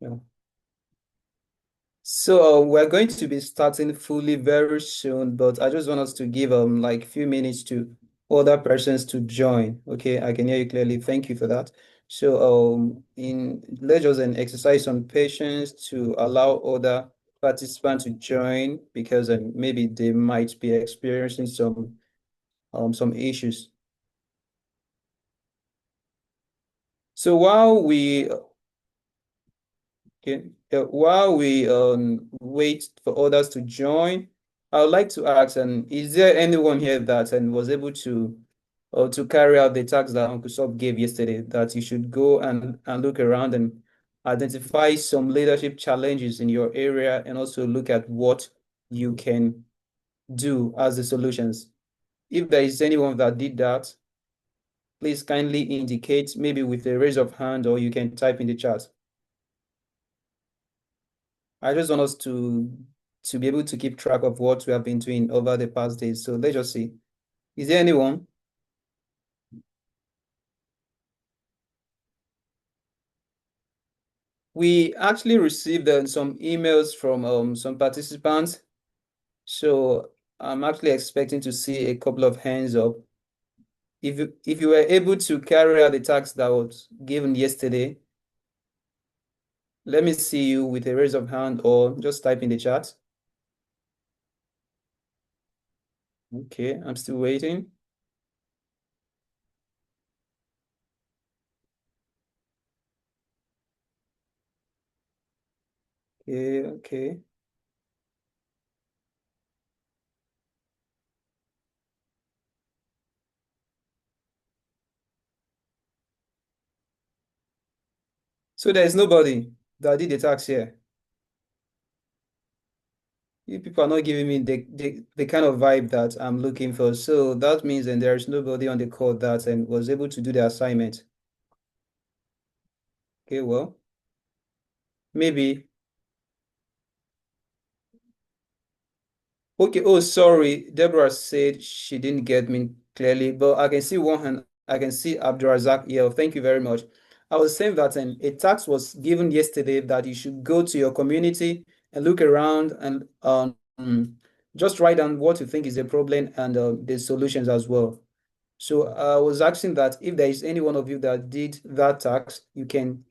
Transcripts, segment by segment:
Yeah. So we're going to be starting fully very soon, but I just want us to give like few minutes to other persons to join. Okay, I can hear you clearly. Thank you for that. So in let's just an exercise on patience to allow other participants to join because maybe they might be experiencing some issues. So while we wait for others to join, I would like to ask, is there anyone here that was able to carry out the task that Uncle Sop gave yesterday, that you should go and look around and identify some leadership challenges in your area and also look at what you can do as the solutions? If there is anyone that did that, please kindly indicate maybe with a raise of hand or you can type in the chat. I just want us to be able to keep track of what we have been doing over the past days. So let's just see. Is there anyone? We actually received some emails from some participants. So I'm actually expecting to see a couple of hands up. If you were able to carry out the task that was given yesterday, let me see you with a raise of hand or just type in the chat. Okay, I'm still waiting. Okay, okay. So there is nobody that did the task here. You people are not giving me the kind of vibe that I'm looking for. So that means then there is nobody on the call that and was able to do the assignment. Okay, well, maybe. Okay, oh, sorry. Deborah said she didn't get me clearly, but I can see one hand. I can see Abdurazak here. Thank you very much. I was saying that a task was given yesterday that you should go to your community and look around and just write down what you think is the problem and the solutions as well. So I was asking that if there is any one of you that did that task, you can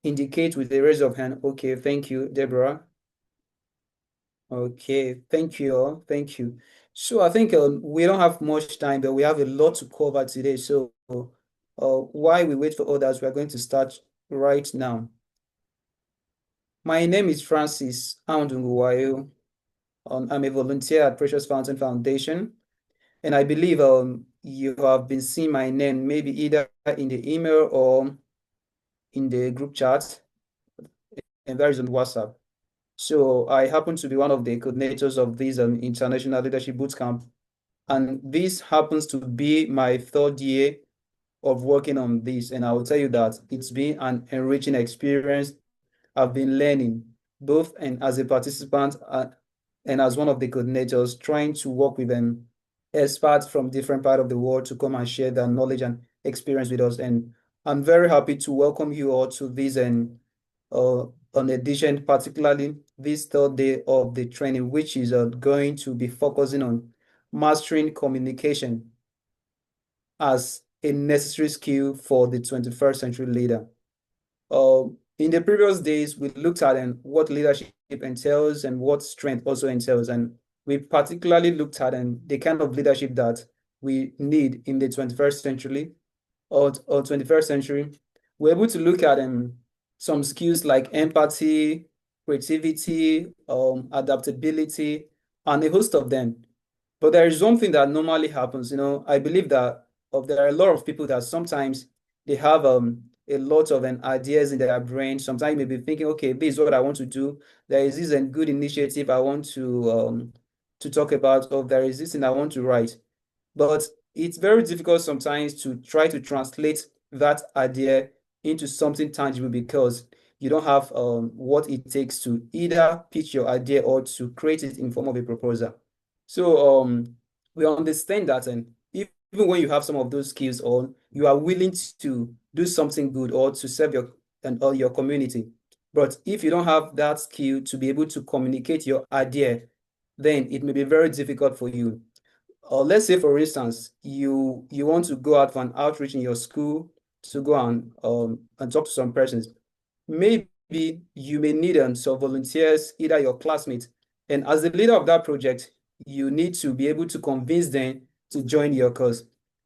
indicate with a raise of hand. Okay, thank you, Deborah. Okay, thank you all. Thank you. So I think we don't have much time, but we have a lot to cover today. So while we wait for others, we're going to start right now. My name is Francis Aundunguwayo. I'm a volunteer at Precious Fountain Foundation, and I believe you have been seeing my name maybe either in the email or in the group chat, and that is on WhatsApp. So I happen to be one of the coordinators of this International Leadership Bootcamp, and this happens to be my third year of working on this. And I will tell you that it's been an enriching experience. I've been learning both and as a participant and as one of the coordinators, trying to work with experts from different parts of the world to come and share their knowledge and experience with us. And I'm very happy to welcome you all to this and on edition, particularly this third day of the training, which is going to be focusing on mastering communication as a necessary skill for the 21st century leader. In the previous days, we looked at what leadership entails and what strength also entails. And we particularly looked at the kind of leadership that we need in the 21st century or 21st century. We're able to look at some skills like empathy, creativity, adaptability, and a host of them. But there is one thing that normally happens. I believe that there are a lot of people that sometimes they have a lot of ideas in their brain. Sometimes you may be thinking, okay, this is what I want to do. There is this good initiative I want to talk about, or there is this thing I want to write. But it's very difficult sometimes to try to translate that idea into something tangible because you don't have what it takes to either pitch your idea or to create it in form of a proposal. So we understand that, and even when you have some of those skills or you are willing to do something good or to serve your community, But if you don't have that skill to be able to communicate your idea, then it may be very difficult for you. Or let's say, for instance, you want to go out for an outreach in your school to go and talk to some persons. Maybe you may need some volunteers, either your classmates. And as the leader of that project, you need to be able to convince them to join your cause.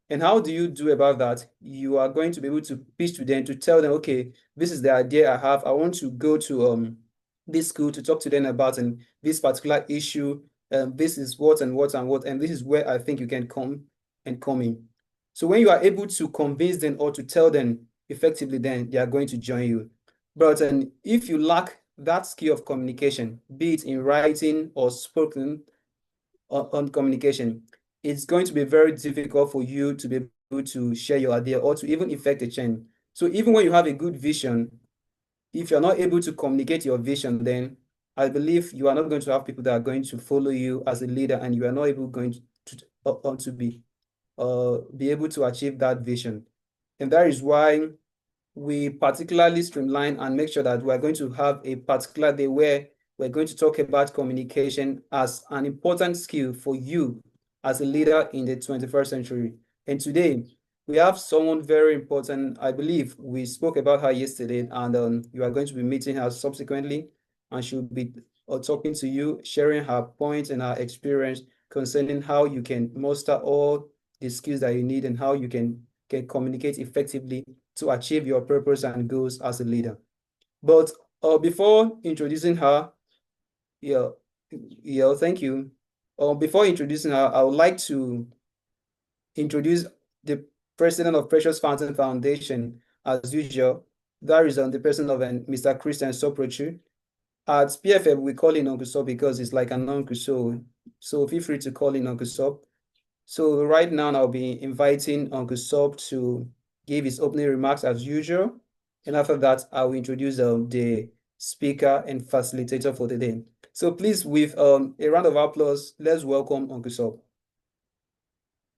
And how do you do about that? You are going to be able to pitch to them to tell them, okay, this is the idea I have. I want to go to this school to talk to them about this particular issue. This is what and what and what, and this is where I think you can come in. So when you are able to convince them or to tell them effectively, then they are going to join you. But if you lack that skill of communication, be it in writing or spoken on communication, it's going to be very difficult for you to be able to share your idea or to even effect a change. So even when you have a good vision, if you're not able to communicate your vision, then I believe you are not going to have people that are going to follow you as a leader, and you are not able going to be able to achieve that vision. And that is why we particularly streamline and make sure that we're going to have a particular day where we're going to talk about communication as an important skill for you as a leader in the 21st century. And today, we have someone very important. I believe we spoke about her yesterday, and you are going to be meeting her subsequently, and she'll be talking to you, sharing her points and her experience concerning how you can muster all the skills that you need and how you can communicate effectively to achieve your purpose and goals as a leader. But before introducing her, yeah, yeah, thank you. Before introducing her, I would like to introduce the president of Precious Fountain Foundation, as usual. That is the person of Mr. Christian Soprochu. At PFM, we call him Uncle Sop because it's like an uncle, so feel free to call him Uncle Sop. So right now, I'll be inviting Uncle Sop to give his opening remarks as usual. And after that, I will introduce the speaker and facilitator for the day. So please, with a round of applause, let's welcome Uncle Sop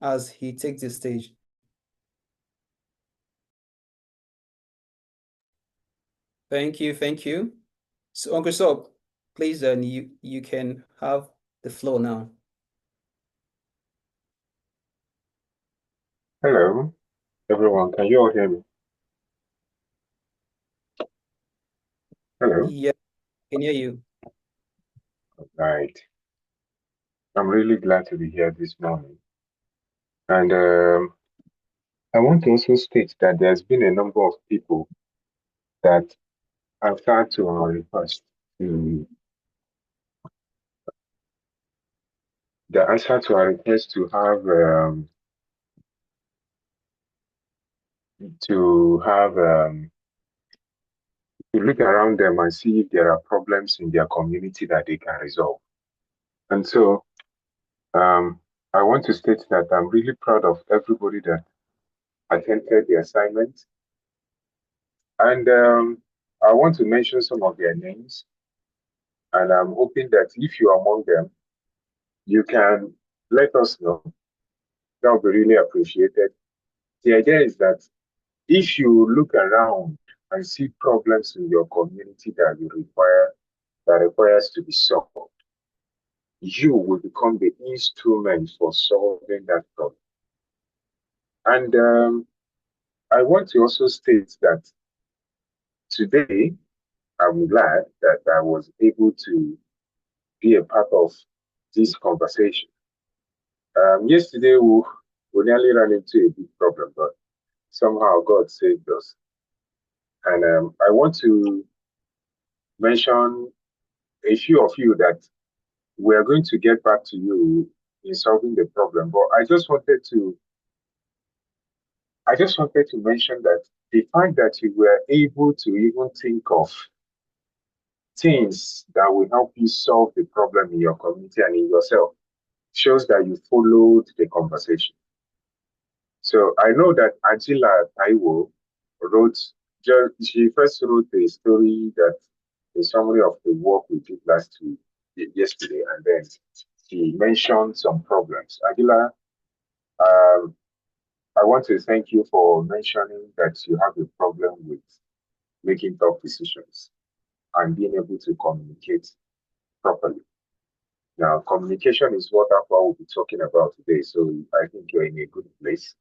as he takes the stage. Thank you, thank you. So Uncle Sop, please, you can have the floor now. Hello, everyone. Can you all hear me? Hello. Yeah, I can hear you. Right. I'm really glad to be here this morning. And I want to also state that there's been a number of people that answered to our request to the answer to our request to have to look around them and see if there are problems in their community that they can resolve. And so I want to state that I'm really proud of everybody that attempted the assignment. And I want to mention some of their names, and I'm hoping that if you're among them, you can let us know. That would be really appreciated. The idea is that if you look around and see problems in your community that requires to be solved, you will become the instrument for solving that problem. And I want to also state that today I'm glad that I was able to be a part of this conversation. Yesterday, we nearly ran into a big problem, but somehow God saved us. And I want to mention a few of you that we are going to get back to you in solving the problem. But I just wanted to mention that the fact that you were able to even think of things that will help you solve the problem in your community and in yourself shows that you followed the conversation. So I know that Angela Taiwo wrote, she first wrote a story that a summary of the work we did yesterday, and then she mentioned some problems. Angela, um, I want to thank you for mentioning that you have a problem with making tough decisions. and being able to communicate properly. Now, communication is what Afua will be talking about today. So I think you're in a good place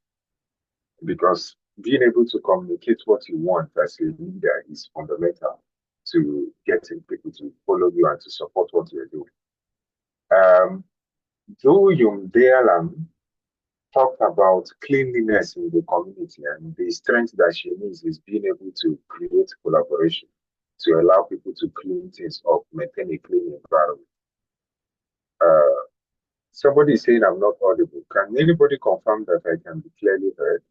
because being able to communicate what you want as a leader is fundamental to getting people to follow you and to support what you're doing. Do Yung Dealam talked about cleanliness in the community, and the strength that she needs is being able to create collaboration to allow people to clean things up, maintain a clean environment. Somebody is saying I'm not audible. Can anybody confirm that I can be clearly heard?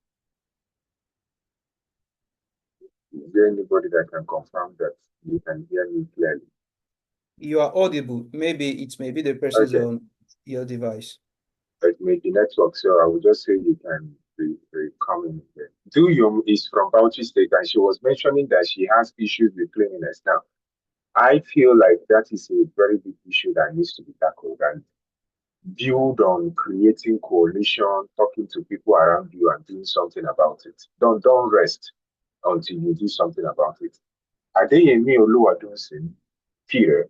Is there anybody that can confirm that you can hear me clearly? You are audible. Maybe it may be the person's Okay, on your device. it may be network, so I will just say you can be coming here. Duyum is from Bauchi State, and she was mentioning that she has issues with cleanliness. Now, I feel like that is a very big issue that needs to be tackled and build on creating coalition, talking to people around you and doing something about it. Don't rest until you do something about it. Adeyemi Oluwadunsin, Peter,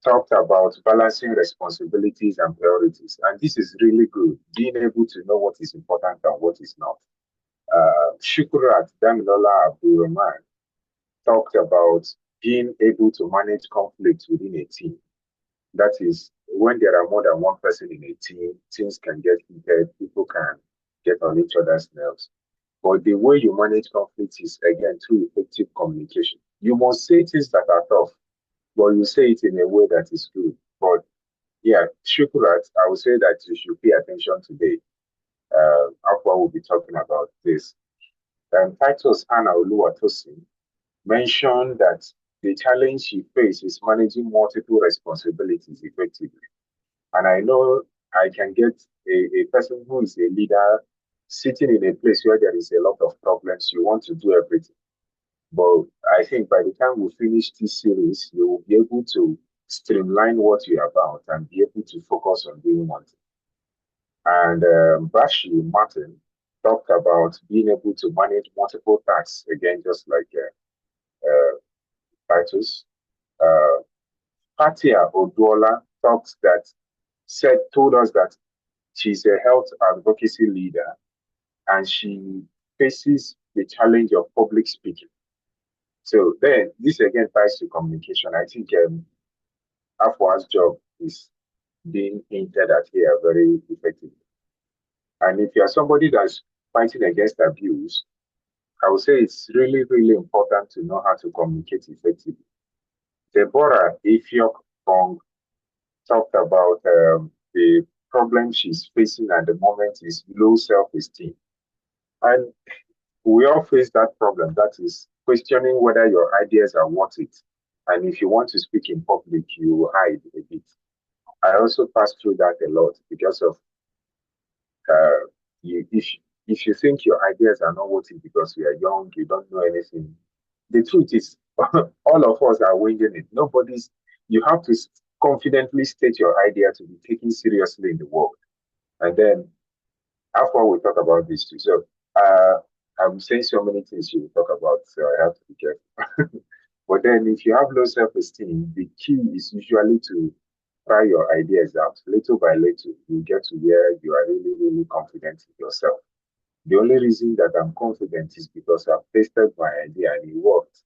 talked about balancing responsibilities and priorities. And this is really good, being able to know what is important and what is not. Shukrat Damilola Abdulrahman talked about being able to manage conflict within a team. That is, when there are more than one person in a team, things can get heated, people can get on each other's nerves. But the way you manage conflict is, again, through effective communication. You must say things that are tough, but you say it in a way that is good. But yeah, Shukrat, I would say that you should pay attention today. Afua will be talking about this. Titus Anna Oluwatosin mentioned that the challenge she faces is managing multiple responsibilities effectively. And I know I can get a person who is a leader sitting in a place where there is a lot of problems. You want to do everything. But I think by the time we finish this series, you will be able to streamline what you're about and be able to focus on doing one thing. And Bashi Martin talked about being able to manage multiple tasks, again, just like Titus. Uh, Katia Oduola told us that she's a health advocacy leader and she faces the challenge of public speaking. So then this again ties to communication. I think Afua's job is being hinted at here very effectively. And if you're somebody that's fighting against abuse, I would say it's really, really important to know how to communicate effectively. Deborah Ifiok Kong talked about the problem she's facing at the moment is low self-esteem. And we all face that problem. That is questioning whether your ideas are worth it. And if you want to speak in public, you hide a bit. I also pass through that a lot because of uh, if you think your ideas are not worth it because you are young, you don't know anything. The truth is, all of us are winging it. You have to confidently state your idea to be taken seriously in the world. And then after we talk about this too. So I'm saying so many things you will talk about, so I have to be careful. But then if you have low self-esteem, the key is usually to try your ideas out. Little by little, you get to where you are really, really confident in yourself. The only reason that I'm confident is because I've tested my idea and it worked.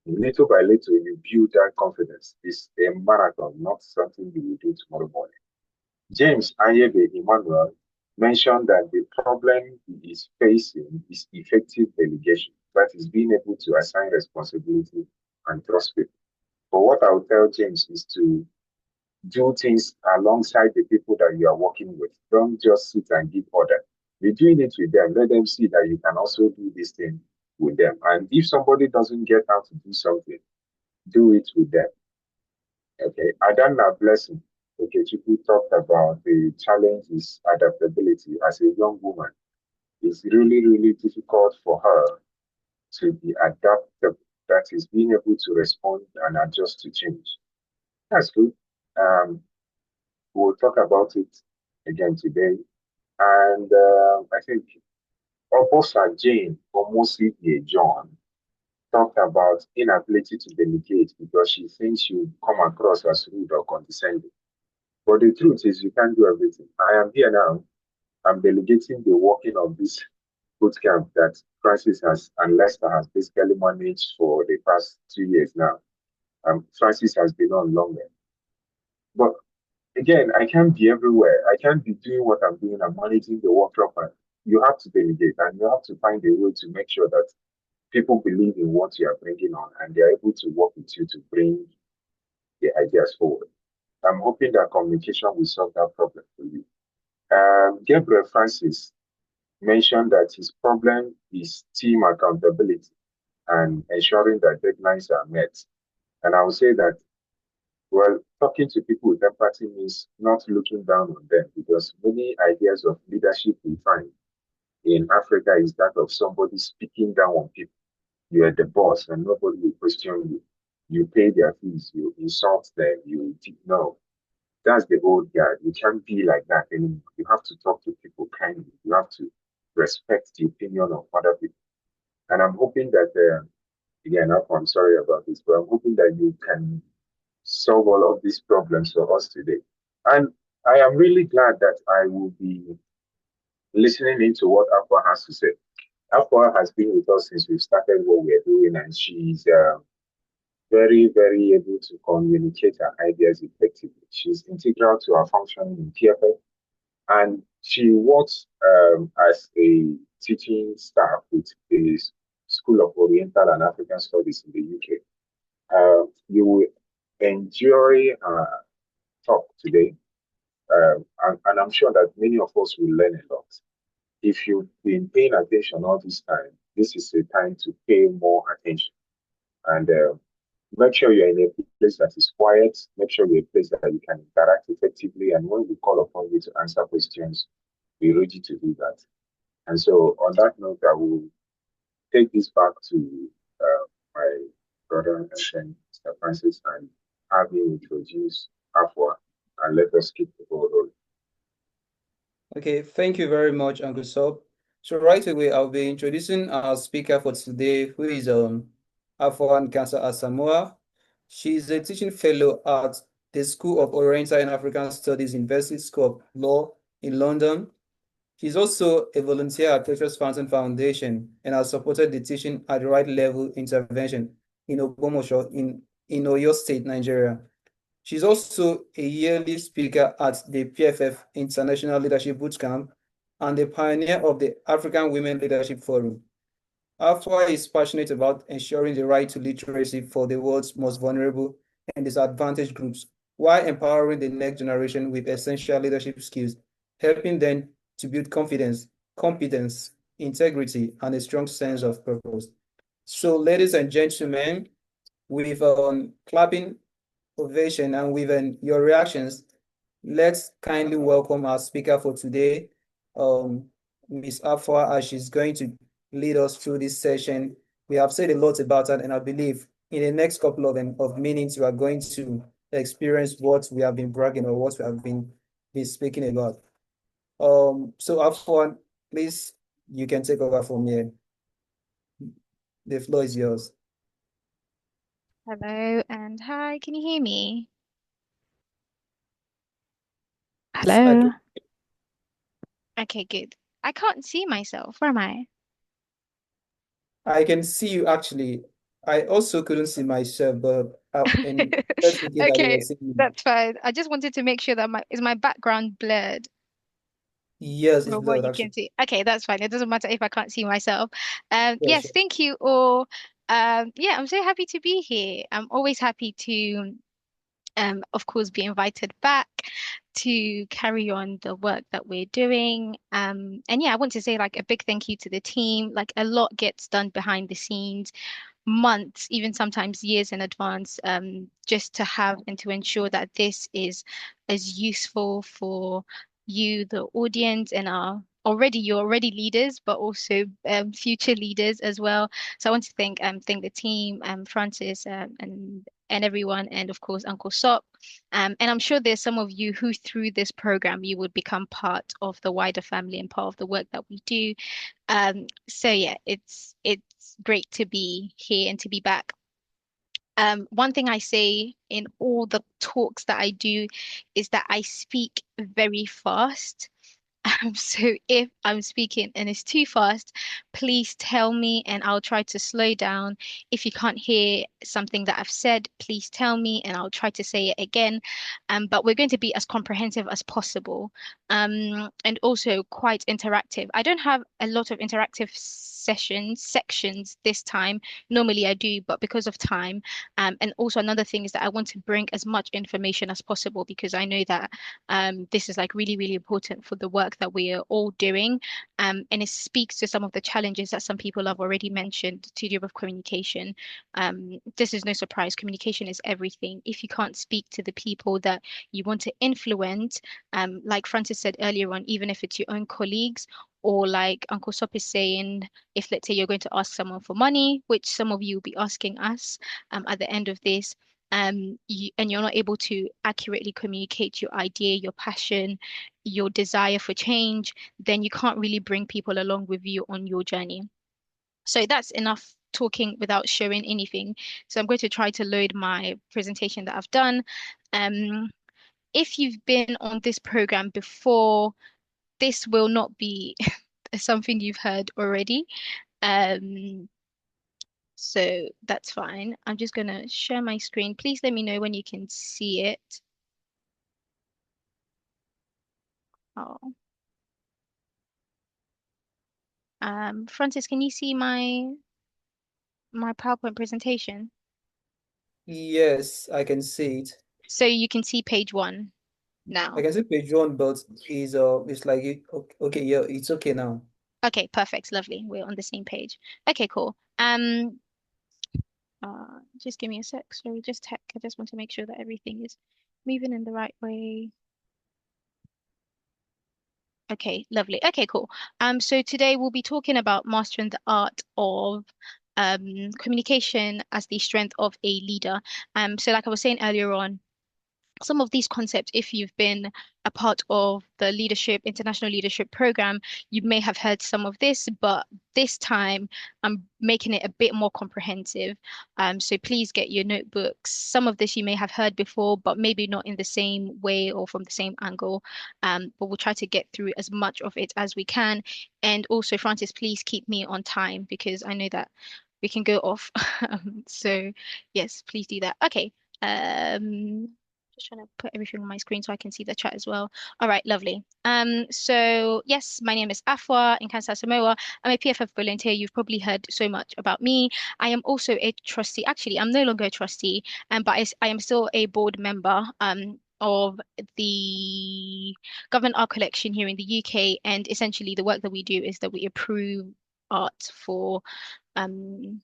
Little by little, you build that confidence. It's a marathon, not something you will do tomorrow morning. James Anyebe Emmanuel mentioned that the problem he is facing is effective delegation, that is being able to assign responsibility and trust people. But what I would tell James is to do things alongside the people that you are working with. Don't just sit and give order. Be doing it with them. Let them see that you can also do this thing with them. And if somebody doesn't get how to do something, do it with them. Okay. Adana Blessing. Okay, Chiku talked about the challenges adaptability as a young woman. It's really, really difficult for her to be adaptable. That is being able to respond and adjust to change. That's good. Um, we'll talk about it again today. And I think Obosa Jane Omosi John talked about inability to delegate because she thinks you come across as rude or condescending. But the truth is, you can't do everything. I am here now. I'm delegating the working of this bootcamp that Francis has and Lester has basically managed for the past 2 years now. Francis has been on longer. But again, I can't be everywhere. I can't be doing what I'm doing. I'm managing the workshop. And you have to delegate and you have to find a way to make sure that people believe in what you are bringing on and they're able to work with you to bring the ideas forward. I'm hoping that communication will solve that problem for you. Gabriel Francis mentioned that his problem is team accountability and ensuring that deadlines are met. And I would say that, well, talking to people with empathy means not looking down on them because many ideas of leadership we find in Africa is that of somebody speaking down on people. You are the boss and nobody will question you. You pay their fees, you insult them, no. That's the old guy. You can't be like that anymore. You have to talk to people kindly. You have to respect the opinion of other people. And I'm hoping that, again, I'm sorry about this, but I'm hoping that you can solve all of these problems for us today. And I am really glad that I will be listening into what Afua has to say. Afua has been with us since we started what we're doing, and she's very, very able to communicate her ideas effectively. She's integral to our functioning in PFF, and she works as a teaching staff with the School of Oriental and African Studies in the UK. You will enjoy her talk today, and I'm sure that many of us will learn a lot. If you've been paying attention all this time, this is a time to pay more attention. And make sure you're in a place that is quiet. Make sure you're in a place that you can interact effectively. And when we call upon you to answer questions, be ready to do that. And so, on that note, I will take this back to my brother and friend, Mr. Francis, and have him introduce Afua and let us keep the ball rolling. Okay, thank you very much, Uncle Sob. So right away, I'll be introducing our speaker for today, who is Afua Nkasah-Asamoah. She's a teaching fellow at the School of Oriental and African Studies University School of Law in London. She's also a volunteer at Precious Fountain Foundation and has supported the teaching at the right level intervention in Ogbomoso in Oyo State, Nigeria. She's also a yearly speaker at the PFF International Leadership Bootcamp and the pioneer of the African Women Leadership Forum. Afua is passionate about ensuring the right to literacy for the world's most vulnerable and disadvantaged groups, while empowering the next generation with essential leadership skills, helping them to build confidence, competence, integrity, and a strong sense of purpose. So, ladies and gentlemen, with clapping ovation and with your reactions, let's kindly welcome our speaker for today, Ms. Afua, as she's going to lead us through this session. We have said a lot about that, and I believe in the next couple of minutes, we are going to experience what we have been bragging or what we have been speaking about. So Afua, please, you can take over from here. The floor is yours. Hello and hi, can you hear me? Yes, I Hello. can. Okay, good. I can't see myself. Where am I? I can see you actually. I also couldn't see myself, but and just thinking that you were Okay, seeing me. that's fine. I just wanted to make sure that my background blurred Yes, it's from what blurred you can actually. see. Okay, that's fine. It doesn't matter if I can't see myself. Yeah, Yes, sure. thank you all. Yeah, I'm so happy to be here. I'm always happy to of course, be invited back to carry on the work that we're doing. And yeah, I want to say like a big thank you to the team. Like a lot gets done behind the scenes, months, even sometimes years in advance, just to have and to ensure that this is as useful for you, the audience, and our you're already leaders, but also future leaders as well. So I want to thank the team, Francis, and everyone, and of course Uncle Sop. And I'm sure there's some of you who through this program you would become part of the wider family and part of the work that we do. So yeah, it's great to be here and to be back. One thing I say in all the talks that I do is that I speak very fast. So if I'm speaking and it's too fast, please tell me and I'll try to slow down. If you can't hear something that I've said, please tell me and I'll try to say it again. But we're going to be as comprehensive as possible, and also quite interactive. I don't have a lot of interactive sections this time. Normally I do, but because of time. And also another thing is that I want to bring as much information as possible because I know that this is like really, really important for the work that we are all doing. And it speaks to some of the challenges that some people have already mentioned to do with communication. This is no surprise. Communication is everything. If you can't speak to the people that you want to influence, like Francis said earlier on, even if it's your own colleagues, or like Uncle Sop is saying, if let's say you're going to ask someone for money, which some of you will be asking us at the end of this, and you're not able to accurately communicate your idea, your passion, your desire for change, then you can't really bring people along with you on your journey. So that's enough talking without showing anything. So I'm going to try to load my presentation that I've done. Um, if you've been on this program before, this will not be something you've heard already. Um, so that's fine. I'm just gonna share my screen. Please let me know when you can see it. Oh, Francis, can you see my PowerPoint presentation? Yes, I can see it. So you can see page one I now. can see page one, but it's like okay, yeah, it's okay now. Okay, perfect, lovely. We're on the same page. Okay, cool. Just give me a sec. Sorry, just tech. I just want to make sure that everything is moving in the right way. Okay, lovely. Okay, cool. So today we'll be talking about mastering the art of communication as the strength of a leader. So like I was saying earlier on, some of these concepts, if you've been a part of the international leadership program, you may have heard some of this, but this time I'm making it a bit more comprehensive. So please get your notebooks. Some of this you may have heard before, but maybe not in the same way or from the same angle. But we'll try to get through as much of it as we can. And also, Francis, please keep me on time because I know that we can go off. So yes, please do that. Okay. Just trying to put everything on my screen so I can see the chat as well. All right, lovely. So yes, my name is Afua Nkasah-Asamoah. I'm a PFF volunteer. You've probably heard so much about me. I am also a trustee. Actually, I'm no longer a trustee, but I am still a board member of the Government Art Collection here in the UK. And essentially, the work that we do is that um,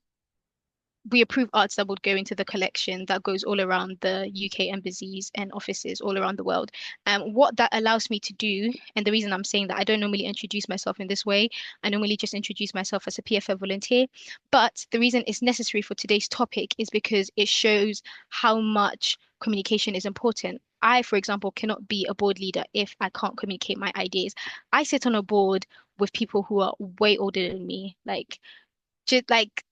we approve arts that would go into the collection that goes all around the UK embassies and offices all around the world. What that allows me to do, and the reason I'm saying that I don't normally introduce myself in this way, I normally just introduce myself as a PFL volunteer. But the reason it's necessary for today's topic is because it shows how much communication is important. I, for example, cannot be a board leader if I can't communicate my ideas. I sit on a board with people who are way older than me, like just like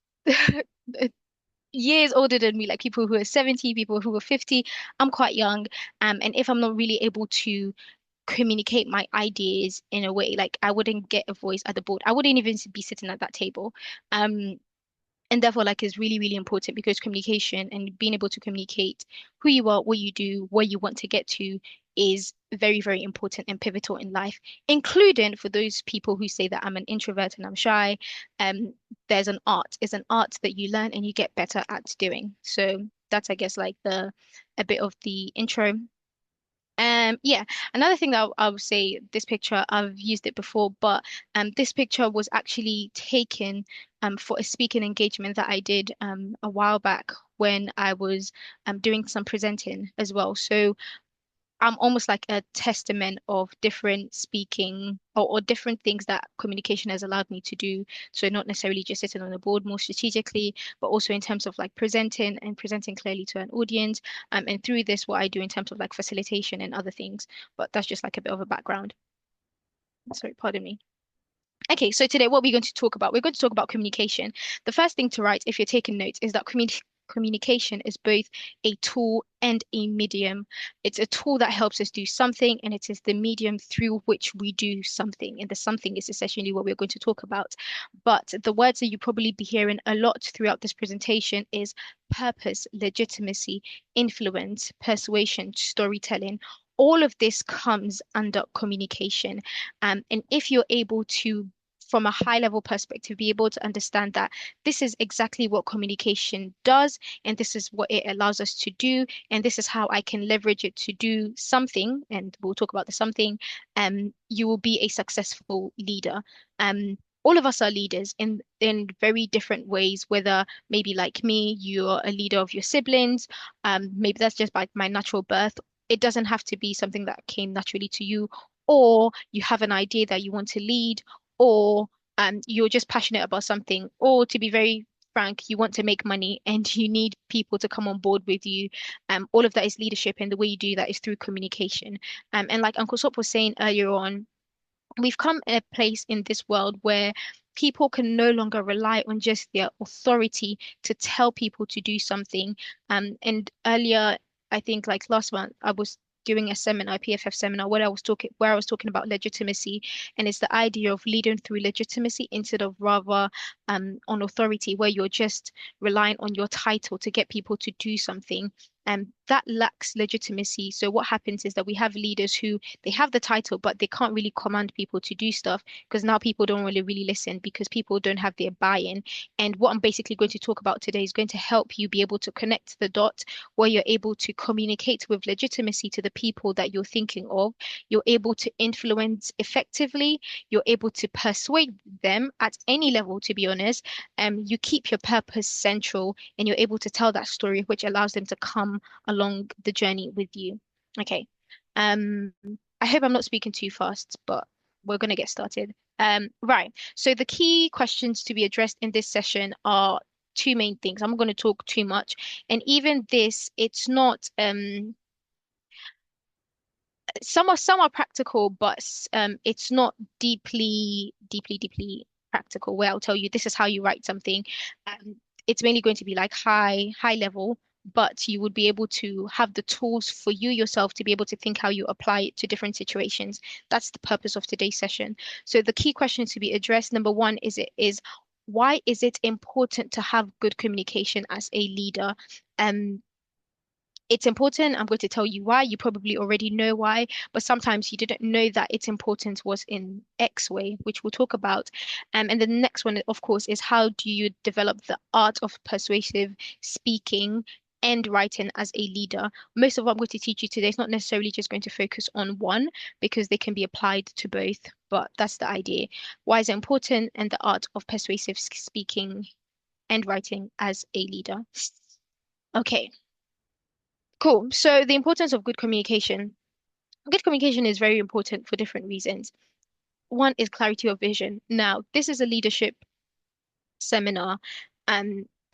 years older than me, like people who are 70, people who are 50. I'm quite young. And if I'm not really able to communicate my ideas in a way, like I wouldn't get a voice at the board. I wouldn't even be sitting at that table. Um, and therefore like is really really important because communication and being able to communicate who you are, what you do, where you want to get to is very very important and pivotal in life, including for those people who say that I'm an introvert and I'm shy. There's an art, it's an art that you learn and you get better at doing. So that's I guess like the a bit of the intro. Yeah, another thing that I would say, this picture, I've used it before, but this picture was actually taken for a speaking engagement that I did a while back when I was doing some presenting as well. So I'm almost like a testament of different speaking or different things that communication has allowed me to do. So not necessarily just sitting on the board more strategically, but also in terms of like presenting and presenting clearly to an audience. And through this, what I do in terms of like facilitation and other things. But that's just like a bit of a background. Sorry, pardon me. Okay, so today what we're going to talk about, we're going to talk about communication. The first thing to write, if you're taking notes, is that communication is both a tool and a medium. It's a tool that helps us do something, and it is the medium through which we do something. And the something is essentially what we're going to talk about. But the words that you probably be hearing a lot throughout this presentation is purpose, legitimacy, influence, persuasion, storytelling. All of this comes under communication. And if you're able to, from a high level perspective, be able to understand that this is exactly what communication does, and this is what it allows us to do, and this is how I can leverage it to do something, and we'll talk about the something, you will be a successful leader. All of us are leaders in very different ways, whether maybe like me, you're a leader of your siblings, maybe that's just by my natural birth. It doesn't have to be something that came naturally to you, or you have an idea that you want to lead, or you're just passionate about something, or to be very frank, you want to make money and you need people to come on board with you. All of that is leadership, and the way you do that is through communication. And like Uncle Sop was saying earlier on, we've come in a place in this world where people can no longer rely on just their authority to tell people to do something. And earlier, I think like last month, I was doing a seminar, a PFF seminar, where I was talking about legitimacy, and it's the idea of leading through legitimacy instead of rather on authority, where you're just relying on your title to get people to do something. And that lacks legitimacy. So what happens is that we have leaders who they have the title, but they can't really command people to do stuff because now people don't really listen because people don't have their buy-in. And what I'm basically going to talk about today is going to help you be able to connect the dots where you're able to communicate with legitimacy to the people that you're thinking of. You're able to influence effectively. You're able to persuade them at any level, to be honest. You keep your purpose central and you're able to tell that story, which allows them to come along the journey with you. Okay. Um, I hope I'm not speaking too fast, but we're going to get started. Right. So the key questions to be addressed in this session are two main things. I'm not going to talk too much. And even this, it's not some are practical, but it's not deeply practical. Where I'll tell you this is how you write something. It's mainly going to be like high level, but you would be able to have the tools for you yourself to be able to think how you apply it to different situations. That's the purpose of today's session. So the key questions to be addressed, number one, is why is it important to have good communication as a leader? Um, it's important. I'm going to tell you why. You probably already know why, but sometimes you didn't know that its importance was in X way, which we'll talk about. And the next one, of course, is how do you develop the art of persuasive speaking and writing as a leader? Most of what I'm going to teach you today is not necessarily just going to focus on one because they can be applied to both, but that's the idea. Why is it important? And the art of persuasive speaking and writing as a leader. Okay. Cool. So the importance of good communication. Good communication is very important for different reasons. One is clarity of vision. Now, this is a leadership seminar.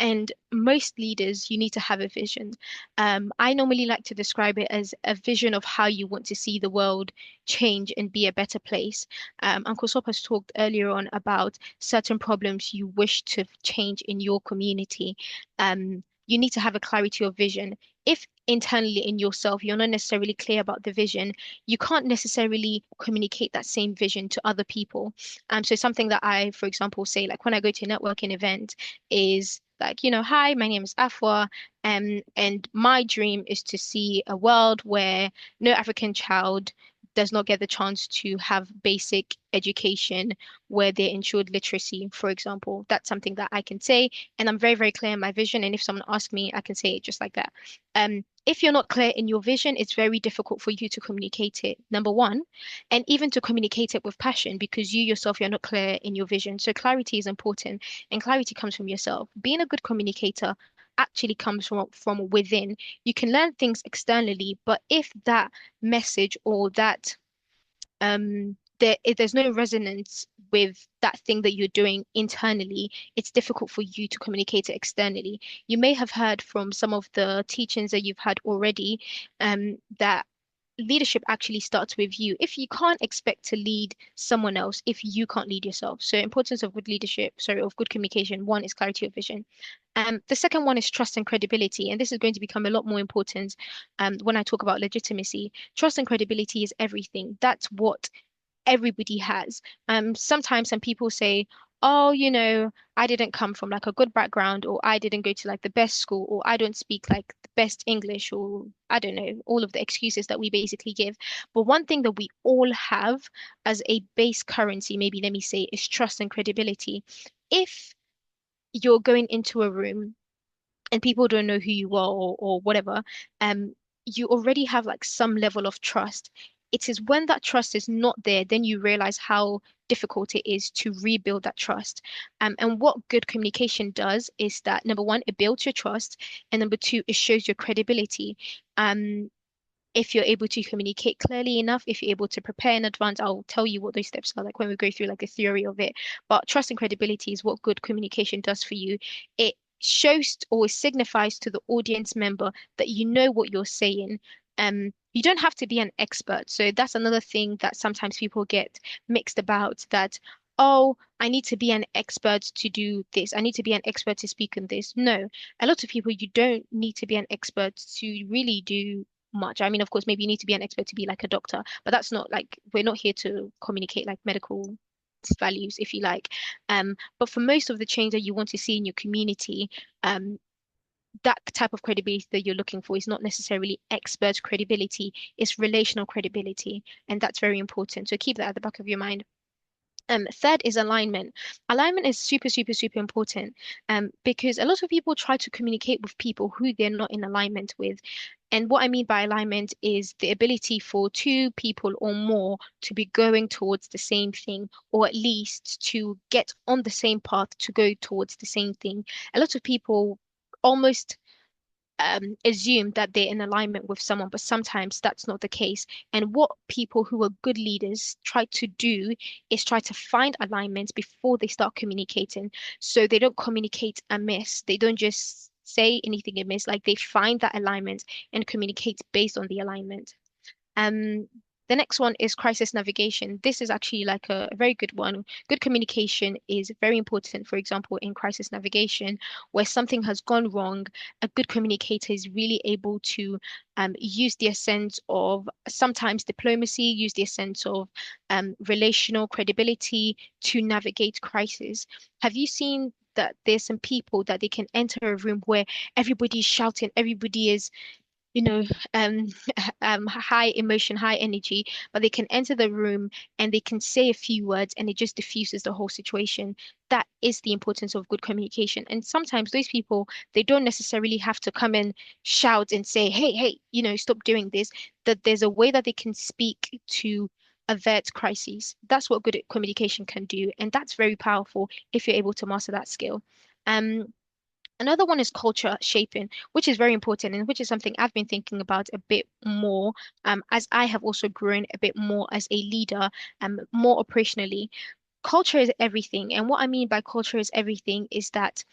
And most leaders, you need to have a vision. I normally like to describe it as a vision of how you want to see the world change and be a better place. Uncle Sop has talked earlier on about certain problems you wish to change in your community. You need to have a clarity of vision. If internally in yourself you're not necessarily clear about the vision, you can't necessarily communicate that same vision to other people. So something that I, for example, say like when I go to a networking event is like, hi, my name is Afua, and my dream is to see a world where no African child does not get the chance to have basic education where they're ensured literacy, for example. That's something that I can say, and I'm very, very clear in my vision. And if someone asks me, I can say it just like that. If you're not clear in your vision, it's very difficult for you to communicate it, number one, and even to communicate it with passion because you yourself, you're not clear in your vision. So clarity is important, and clarity comes from yourself. Being a good communicator actually comes from within. You can learn things externally, but if that message or that if there's no resonance with that thing that you're doing internally, it's difficult for you to communicate it externally. You may have heard from some of the teachings that you've had already, that leadership actually starts with you. If you can't expect to lead someone else, if you can't lead yourself. So importance of good leadership, sorry, of good communication. One is clarity of vision. The second one is trust and credibility. And this is going to become a lot more important when I talk about legitimacy. Trust and credibility is everything. That's what everybody has. Sometimes some people say, oh, I didn't come from like a good background, or I didn't go to like the best school, or I don't speak like the best English, or I don't know, all of the excuses that we basically give. But one thing that we all have as a base currency, maybe let me say, is trust and credibility. If you're going into a room and people don't know who you are, or whatever, you already have like some level of trust. It is when that trust is not there, then you realize how difficult it is to rebuild that trust. And what good communication does is that number one, it builds your trust, and number two, it shows your credibility. Um, if you're able to communicate clearly enough, if you're able to prepare in advance, I'll tell you what those steps are like when we go through like the theory of it. But trust and credibility is what good communication does for you. It shows or signifies to the audience member that you know what you're saying. You don't have to be an expert. So that's another thing that sometimes people get mixed about, that, oh, I need to be an expert to do this. I need to be an expert to speak on this. No, a lot of people, you don't need to be an expert to really do much. I mean, of course, maybe you need to be an expert to be like a doctor, but that's not like, we're not here to communicate like medical values, if you like. But for most of the change that you want to see in your community, um, that type of credibility that you're looking for is not necessarily expert credibility, it's relational credibility. And that's very important. So keep that at the back of your mind. Third is alignment. Alignment is super, super, super important, because a lot of people try to communicate with people who they're not in alignment with. And what I mean by alignment is the ability for two people or more to be going towards the same thing, or at least to get on the same path to go towards the same thing. A lot of people almost assume that they're in alignment with someone, but sometimes that's not the case. And what people who are good leaders try to do is try to find alignment before they start communicating. So they don't communicate amiss. They don't just say anything amiss, like they find that alignment and communicate based on the alignment. Um, the next one is crisis navigation. This is actually like a very good one. Good communication is very important. For example, in crisis navigation, where something has gone wrong, a good communicator is really able to use the essence of sometimes diplomacy, use the essence of relational credibility to navigate crisis. Have you seen that there's some people that they can enter a room where everybody's shouting, everybody is, you know, um, high emotion, high energy, but they can enter the room and they can say a few words and it just diffuses the whole situation. That is the importance of good communication. And sometimes those people, they don't necessarily have to come and shout and say, hey, hey, stop doing this. That there's a way that they can speak to avert crises. That's what good communication can do. And that's very powerful if you're able to master that skill. Um, Another one is culture shaping, which is very important and which is something I've been thinking about a bit more, as I have also grown a bit more as a leader, more operationally. Culture is everything. And what I mean by culture is everything is that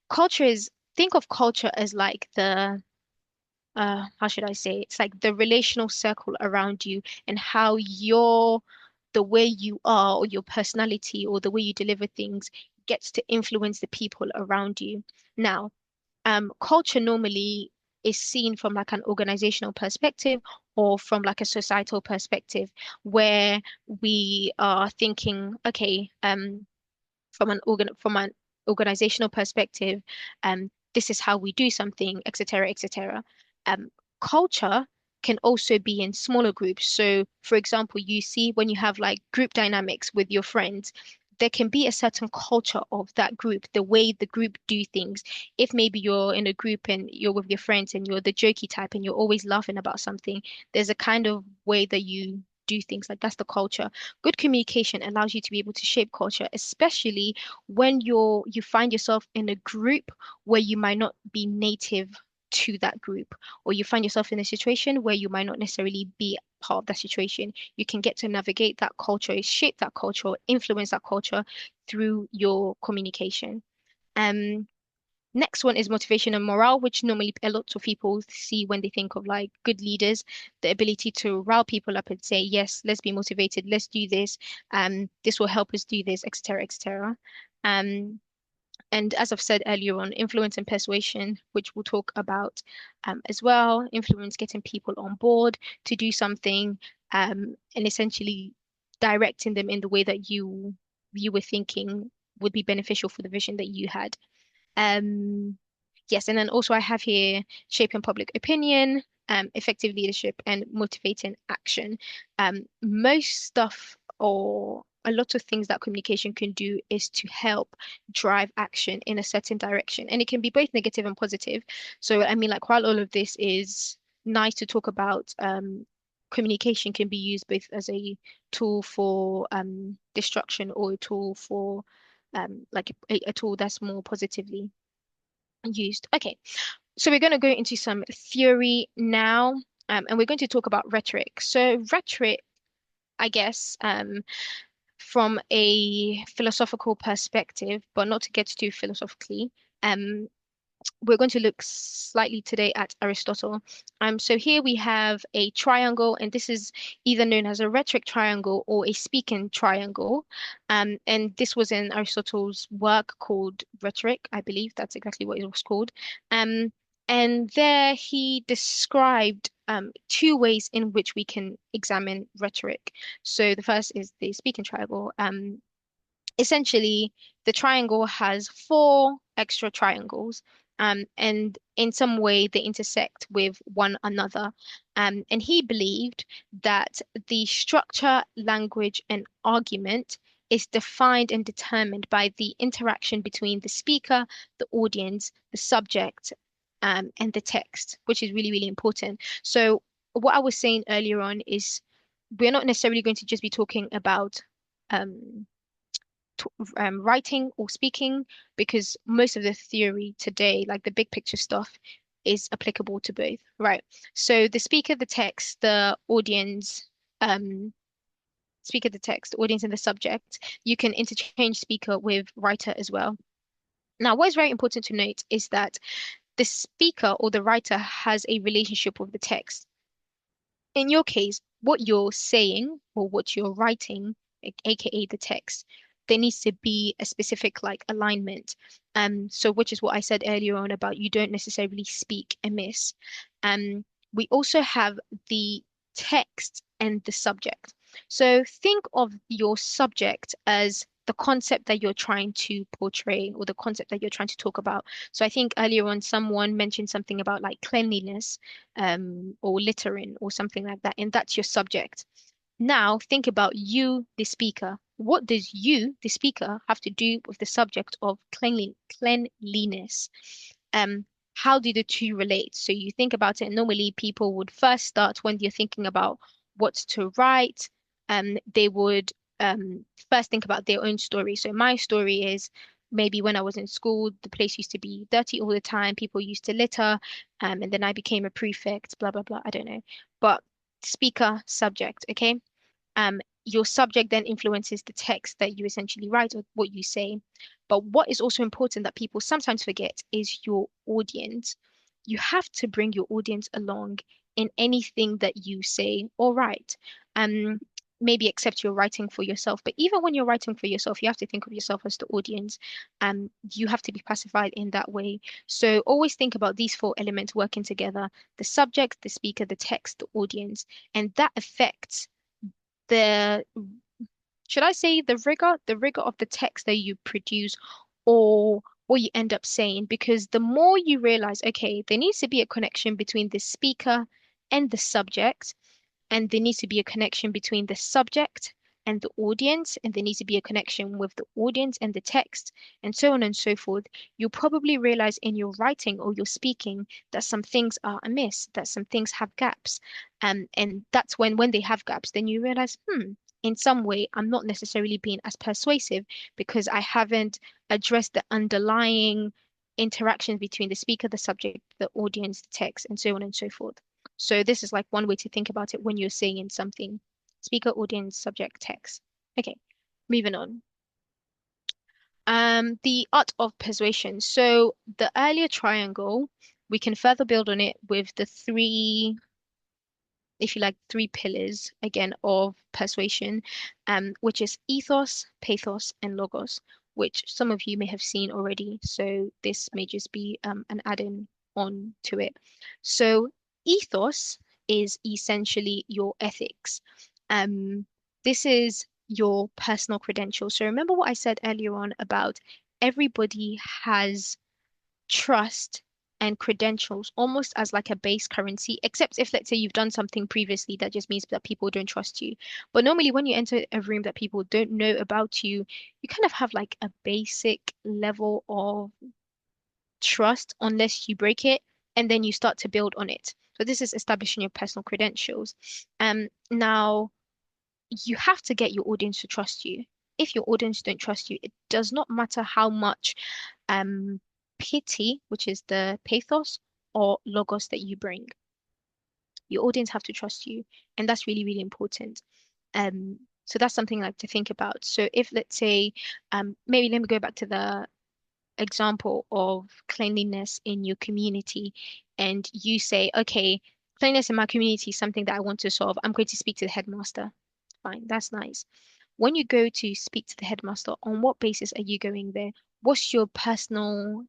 culture is, think of culture as like how should I say? It's like the relational circle around you and how the way you are, or your personality, or the way you deliver things gets to influence the people around you. Now, culture normally is seen from like an organizational perspective or from like a societal perspective, where we are thinking, okay, from an organizational perspective, this is how we do something, etc., etc. Um, Culture can also be in smaller groups. So, for example, you see when you have like group dynamics with your friends, there can be a certain culture of that group, the way the group do things. If maybe you're in a group and you're with your friends and you're the jokey type and you're always laughing about something, there's a kind of way that you do things. Like that's the culture. Good communication allows you to be able to shape culture, especially when you find yourself in a group where you might not be native to that group, or you find yourself in a situation where you might not necessarily be part of that situation. You can get to navigate that culture, shape that culture, influence that culture through your communication. Um, Next one is motivation and morale, which normally a lot of people see when they think of like good leaders, the ability to rile people up and say, yes, let's be motivated, let's do this, this will help us do this, etc., etc. Um, and as I've said earlier on, influence and persuasion, which we'll talk about as well, influence getting people on board to do something, and essentially directing them in the way that you were thinking would be beneficial for the vision that you had. Um, yes, and then also I have here shaping public opinion, effective leadership, and motivating action. Most stuff or a lot of things that communication can do is to help drive action in a certain direction, and it can be both negative and positive. So, I mean, like while all of this is nice to talk about, communication can be used both as a tool for destruction or a tool for like a tool that's more positively used. Okay, so we're going to go into some theory now, and we're going to talk about rhetoric. So rhetoric, I guess, from a philosophical perspective, but not to get too philosophically, um, we're going to look slightly today at Aristotle. So here we have a triangle, and this is either known as a rhetoric triangle or a speaking triangle. And this was in Aristotle's work called Rhetoric, I believe that's exactly what it was called. Um, and there he described two ways in which we can examine rhetoric. So the first is the speaking triangle. Essentially, the triangle has four extra triangles, and in some way they intersect with one another. And he believed that the structure, language, and argument is defined and determined by the interaction between the speaker, the audience, the subject, and the text, which is really, really important. So, what I was saying earlier on is we're not necessarily going to just be talking about um, writing or speaking, because most of the theory today, like the big picture stuff, is applicable to both, right? So the speaker, the text, the audience, um, speaker, the text, audience, and the subject, you can interchange speaker with writer as well. Now, what is very important to note is that the speaker or the writer has a relationship with the text. In your case, what you're saying or what you're writing, aka the text, there needs to be a specific like alignment. So which is what I said earlier on about you don't necessarily speak amiss. Um, we also have the text and the subject. So think of your subject as the concept that you're trying to portray or the concept that you're trying to talk about. So I think earlier on someone mentioned something about like cleanliness, or littering or something like that, and that's your subject. Now think about you, the speaker. What does you, the speaker, have to do with the subject of cleanliness? Um, how do the two relate? So you think about it, normally people would first start when you're thinking about what to write. They would first think about their own story. So my story is maybe when I was in school, the place used to be dirty all the time. People used to litter, and then I became a prefect, blah, blah, blah. I don't know. But speaker, subject, okay? Your subject then influences the text that you essentially write or what you say. But what is also important that people sometimes forget is your audience. You have to bring your audience along in anything that you say or write. Um, Maybe except you're writing for yourself, but even when you're writing for yourself, you have to think of yourself as the audience. You have to be pacified in that way. So always think about these four elements working together: the subject, the speaker, the text, the audience, and that affects the, should I say the rigor of the text that you produce, or what you end up saying. Because the more you realize, okay, there needs to be a connection between the speaker and the subject, and there needs to be a connection between the subject, and the audience, and there needs to be a connection with the audience and the text, and so on and so forth, you'll probably realize in your writing or your speaking that some things are amiss, that some things have gaps. And that's when they have gaps, then you realize, in some way, I'm not necessarily being as persuasive because I haven't addressed the underlying interactions between the speaker, the subject, the audience, the text, and so on and so forth. So this is like one way to think about it when you're saying something. Speaker, audience, subject, text. Okay, moving on. The art of persuasion. So the earlier triangle, we can further build on it with the three, if you like, three pillars again of persuasion, which is ethos, pathos, and logos, which some of you may have seen already. So this may just be an add-in on to it. So ethos is essentially your ethics. This is your personal credentials. So remember what I said earlier on about everybody has trust and credentials almost as like a base currency, except if, let's say, you've done something previously that just means that people don't trust you. But normally, when you enter a room that people don't know about you, you kind of have like a basic level of trust unless you break it, and then you start to build on it. So this is establishing your personal credentials. Now you have to get your audience to trust you. If your audience don't trust you, it does not matter how much um, pity, which is the pathos, or logos that you bring. Your audience have to trust you, and that's really, really important. So that's something like to think about. So if let's say, maybe let me go back to the example of cleanliness in your community, and you say, okay, cleanliness in my community is something that I want to solve. I'm going to speak to the headmaster. Fine, that's nice. When you go to speak to the headmaster, on what basis are you going there? What's your personal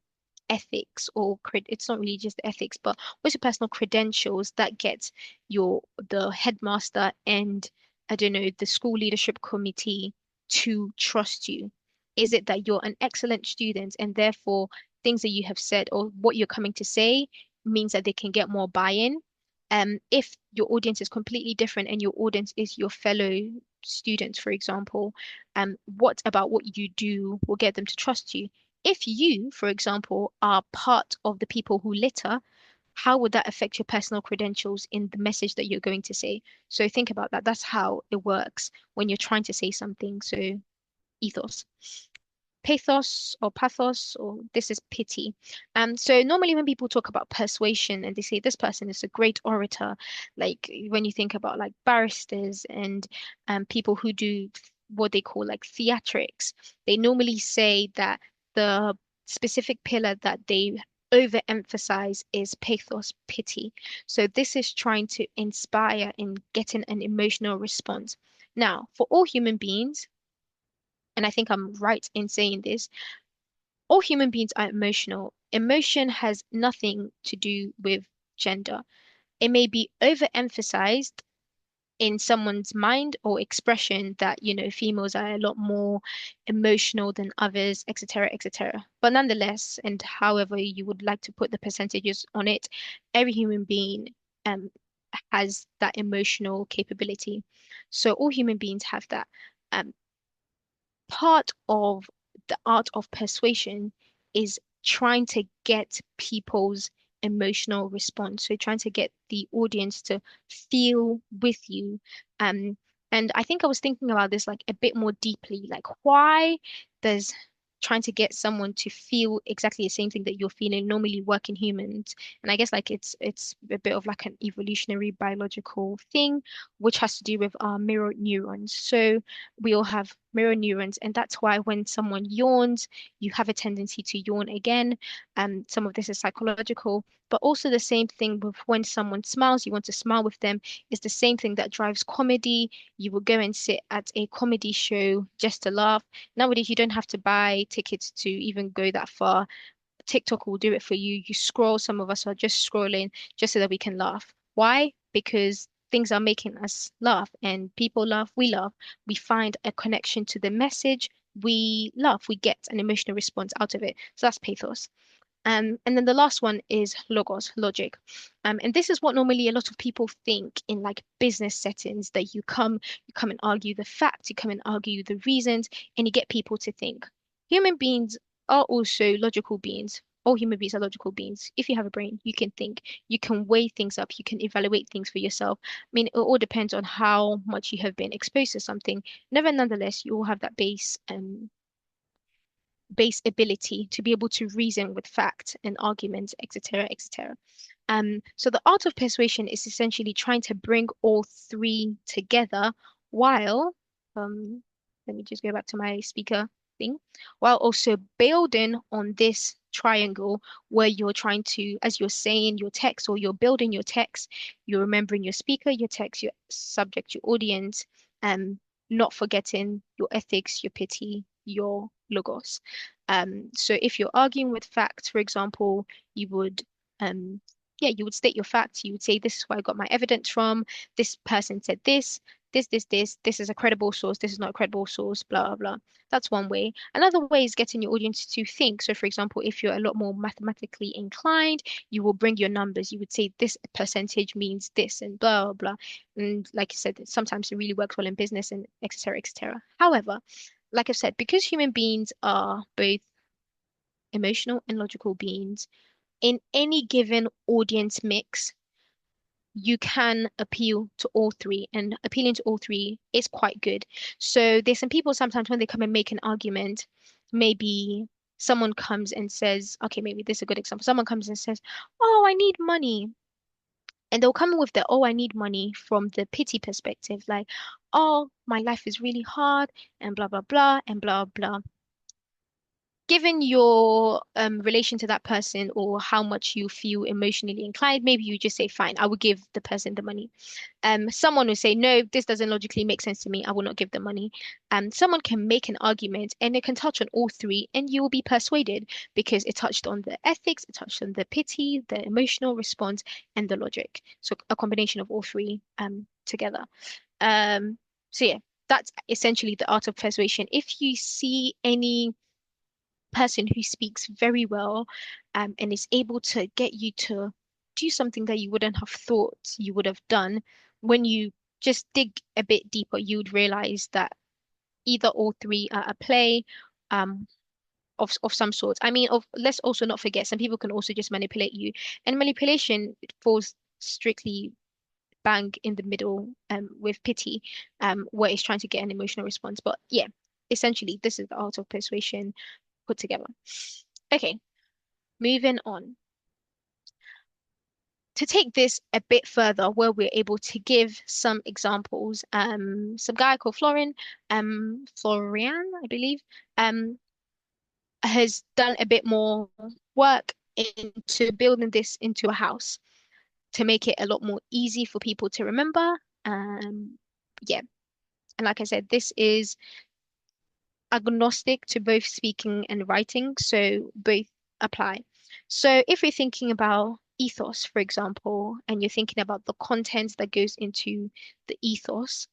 ethics or it's not really just ethics, but what's your personal credentials that get the headmaster and I don't know, the school leadership committee to trust you? Is it that you're an excellent student and therefore things that you have said or what you're coming to say means that they can get more buy-in? If your audience is completely different and your audience is your fellow students, for example, what about what you do will get them to trust you? If you, for example, are part of the people who litter, how would that affect your personal credentials in the message that you're going to say? So think about that. That's how it works when you're trying to say something. So ethos, pathos or pathos, or this is pity. So normally when people talk about persuasion and they say this person is a great orator, like when you think about like barristers and people who do what they call like theatrics, they normally say that the specific pillar that they overemphasize is pathos, pity. So this is trying to inspire in getting an emotional response. Now, for all human beings, and I think I'm right in saying this, all human beings are emotional. Emotion has nothing to do with gender. It may be overemphasized in someone's mind or expression that, females are a lot more emotional than others, etc., etc. But nonetheless, and however you would like to put the percentages on it, every human being um, has that emotional capability. So all human beings have that. Um, Part of the art of persuasion is trying to get people's emotional response. So trying to get the audience to feel with you. Um, and I think I was thinking about this like a bit more deeply, like why does trying to get someone to feel exactly the same thing that you're feeling normally work in humans? And I guess like it's a bit of like an evolutionary biological thing, which has to do with our mirror neurons. So we all have mirror neurons, and that's why when someone yawns, you have a tendency to yawn again. Some of this is psychological, but also the same thing with when someone smiles, you want to smile with them. It's the same thing that drives comedy. You will go and sit at a comedy show just to laugh. Nowadays, you don't have to buy tickets to even go that far. TikTok will do it for you. You scroll, some of us are just scrolling just so that we can laugh. Why? Because things are making us laugh and people laugh, we laugh. We find a connection to the message, we laugh, we get an emotional response out of it. So that's pathos. And then the last one is logos, logic. And this is what normally a lot of people think in like business settings that you come and argue the facts, you come and argue the reasons, and you get people to think. Human beings are also logical beings. All human beings are logical beings. If you have a brain, you can think, you can weigh things up, you can evaluate things for yourself. I mean, it all depends on how much you have been exposed to something. Nonetheless, you all have that base ability to be able to reason with fact and arguments, etc., etc. So the art of persuasion is essentially trying to bring all three together while, um, let me just go back to my speaker thing, while also building on this triangle where you're trying to, as you're saying your text or you're building your text, you're remembering your speaker, your text, your subject, your audience, um, not forgetting your ethics, your pity, your logos. So if you're arguing with facts, for example, you would um, yeah, you would state your facts. You would say, this is where I got my evidence from. This person said this. This is a credible source. This is not a credible source, blah, blah, blah. That's one way. Another way is getting your audience to think. So, for example, if you're a lot more mathematically inclined, you will bring your numbers. You would say this percentage means this and blah, blah, blah. And like I said, sometimes it really works well in business and et cetera, et cetera. However, like I've said, because human beings are both emotional and logical beings, in any given audience mix, you can appeal to all three, and appealing to all three is quite good. So there's some people sometimes when they come and make an argument, maybe someone comes and says, okay, maybe this is a good example. Someone comes and says, oh, I need money. And they'll come with the, oh, I need money from the pity perspective, like, oh, my life is really hard, and blah, blah, blah, and blah, blah. Given your relation to that person or how much you feel emotionally inclined, maybe you just say, fine, I will give the person the money. Someone will say, no, this doesn't logically make sense to me. I will not give the money. Someone can make an argument and it can touch on all three, and you will be persuaded because it touched on the ethics, it touched on the pity, the emotional response, and the logic. So a combination of all three together. So yeah, that's essentially the art of persuasion. If you see any person who speaks very well and is able to get you to do something that you wouldn't have thought you would have done, when you just dig a bit deeper, you'd realize that either all three are at play um, of some sort. I mean, let's also not forget, some people can also just manipulate you, and manipulation it falls strictly bang in the middle with pity, where it's trying to get an emotional response. But yeah, essentially, this is the art of persuasion put together. Okay, moving on. To take this a bit further, where we're able to give some examples, some guy called Florian, I believe, um, has done a bit more work into building this into a house to make it a lot more easy for people to remember. Yeah, and like I said, this is agnostic to both speaking and writing, so both apply. So if you're thinking about ethos, for example, and you're thinking about the content that goes into the ethos,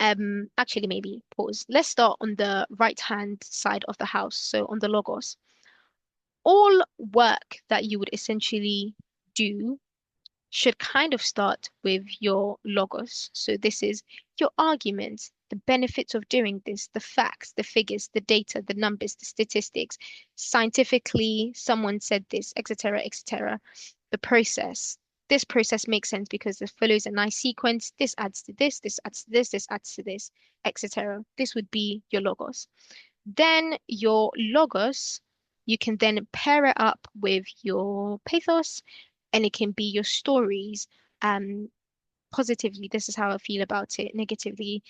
actually maybe pause. Let's start on the right-hand side of the house, so on the logos. All work that you would essentially do should kind of start with your logos. So this is your arguments, the benefits of doing this, the facts, the figures, the data, the numbers, the statistics. Scientifically, someone said this, etc., etc. The process. This process makes sense because it follows a nice sequence. This adds to this adds to this adds to this, etc. This would be your logos. Then your logos, you can then pair it up with your pathos, and it can be your stories. Um, Positively, this is how I feel about it. Negatively,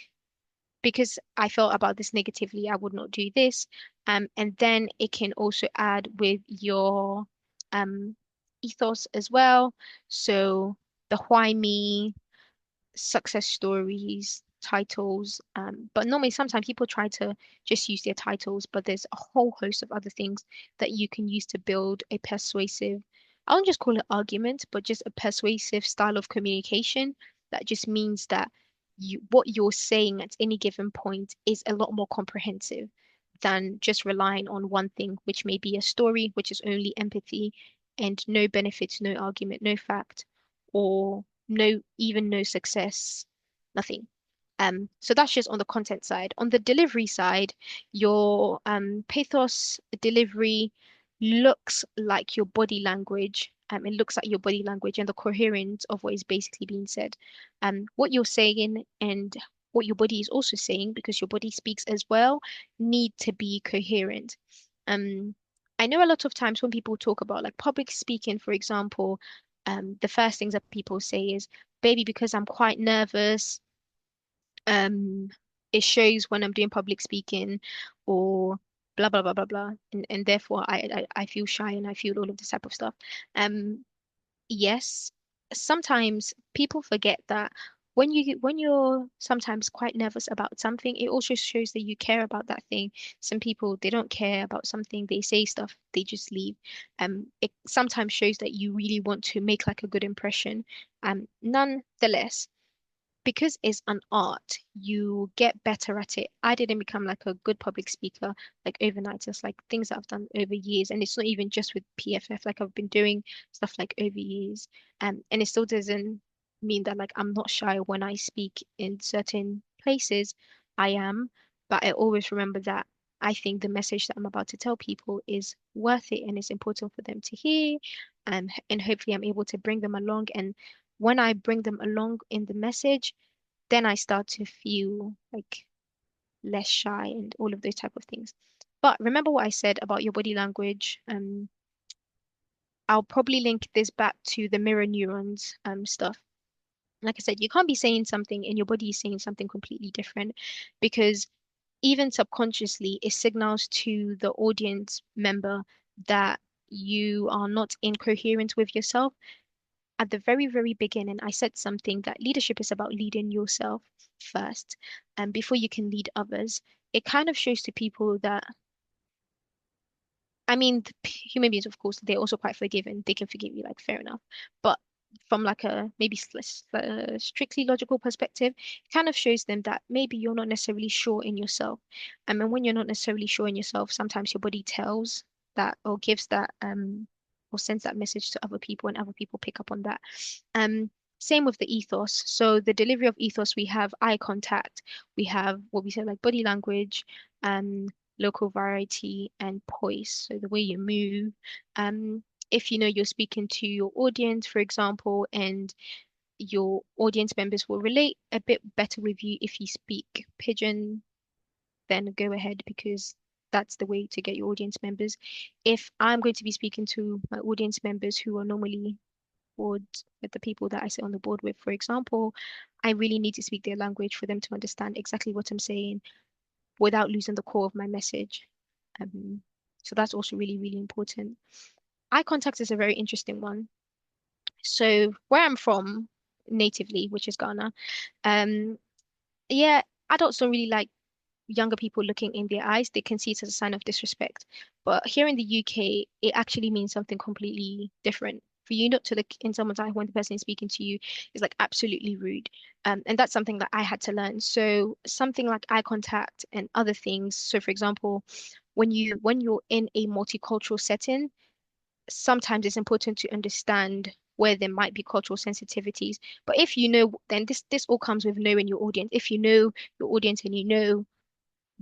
because I felt about this negatively, I would not do this. And then it can also add with your um ethos as well. So the why me, success stories, titles. But normally, sometimes people try to just use their titles, but there's a whole host of other things that you can use to build a persuasive, I won't just call it argument, but just a persuasive style of communication that just means that what you're saying at any given point is a lot more comprehensive than just relying on one thing, which may be a story, which is only empathy and no benefits, no argument, no fact, or no success, nothing. So that's just on the content side. On the delivery side, your pathos delivery looks like your body language. It looks like your body language and the coherence of what is basically being said. What you're saying and what your body is also saying, because your body speaks as well, need to be coherent. Um, I know a lot of times when people talk about like public speaking, for example, the first things that people say is, baby, because I'm quite nervous, um, it shows when I'm doing public speaking or blah blah blah blah blah, and therefore I feel shy and I feel all of this type of stuff. Um, yes, sometimes people forget that when you're sometimes quite nervous about something, it also shows that you care about that thing. Some people, they don't care about something, they say stuff, they just leave. It sometimes shows that you really want to make like a good impression. Nonetheless, because it's an art, you get better at it. I didn't become like a good public speaker like overnight. It's like things that I've done over years. And it's not even just with PFF, like I've been doing stuff like over years. And it still doesn't mean that like I'm not shy when I speak in certain places. I am, but I always remember that I think the message that I'm about to tell people is worth it and it's important for them to hear. And hopefully I'm able to bring them along. And when I bring them along in the message, then I start to feel like less shy and all of those type of things. But remember what I said about your body language. I'll probably link this back to the mirror neurons stuff. Like I said, you can't be saying something and your body is saying something completely different because even subconsciously, it signals to the audience member that you are not incoherent with yourself. At the very, very beginning, I said something that leadership is about leading yourself first, and before you can lead others. It kind of shows to people that, I mean, human beings, of course, they're also quite forgiving. They can forgive you, like, fair enough. But from like a maybe strictly logical perspective, it kind of shows them that maybe you're not necessarily sure in yourself. And when you're not necessarily sure in yourself, sometimes your body tells that or gives that or sends that message to other people, and other people pick up on that. Um, Same with the ethos. So the delivery of ethos, we have eye contact, we have what we say like body language, um, local variety, and poise. So the way you move. If you know you're speaking to your audience, for example, and your audience members will relate a bit better with you if you speak pidgin, then go ahead because that's the way to get your audience members. If I'm going to be speaking to my audience members who are normally board with the people that I sit on the board with, for example, I really need to speak their language for them to understand exactly what I'm saying without losing the core of my message. Um, so that's also really, really important. Eye contact is a very interesting one. So where I'm from natively, which is Ghana, um, yeah, adults don't really like younger people looking in their eyes. They can see it as a sign of disrespect. But here in the UK, it actually means something completely different. For you not to look in someone's eye when the person is speaking to you is like absolutely rude. And that's something that I had to learn. So something like eye contact and other things. So for example, when you're in a multicultural setting, sometimes it's important to understand where there might be cultural sensitivities. But if you know, then this all comes with knowing your audience. If you know your audience and you know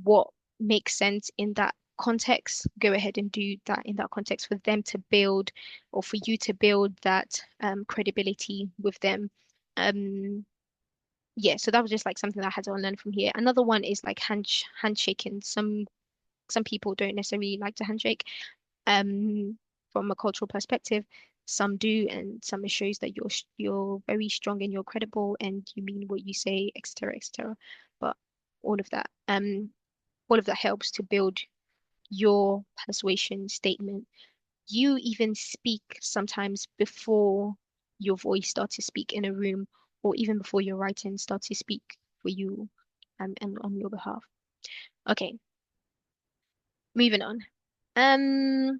what makes sense in that context, go ahead and do that in that context for them to build or for you to build that credibility with them. Um, yeah, so that was just like something that I had to learn from here. Another one is like handshaking. Some people don't necessarily like to handshake um, from a cultural perspective. Some do, and some it shows that you're very strong and you're credible and you mean what you say, etc., etc. But all of that, all of that helps to build your persuasion statement. You even speak sometimes before your voice starts to speak in a room, or even before your writing starts to speak for you and on your behalf. Okay, moving on. Um,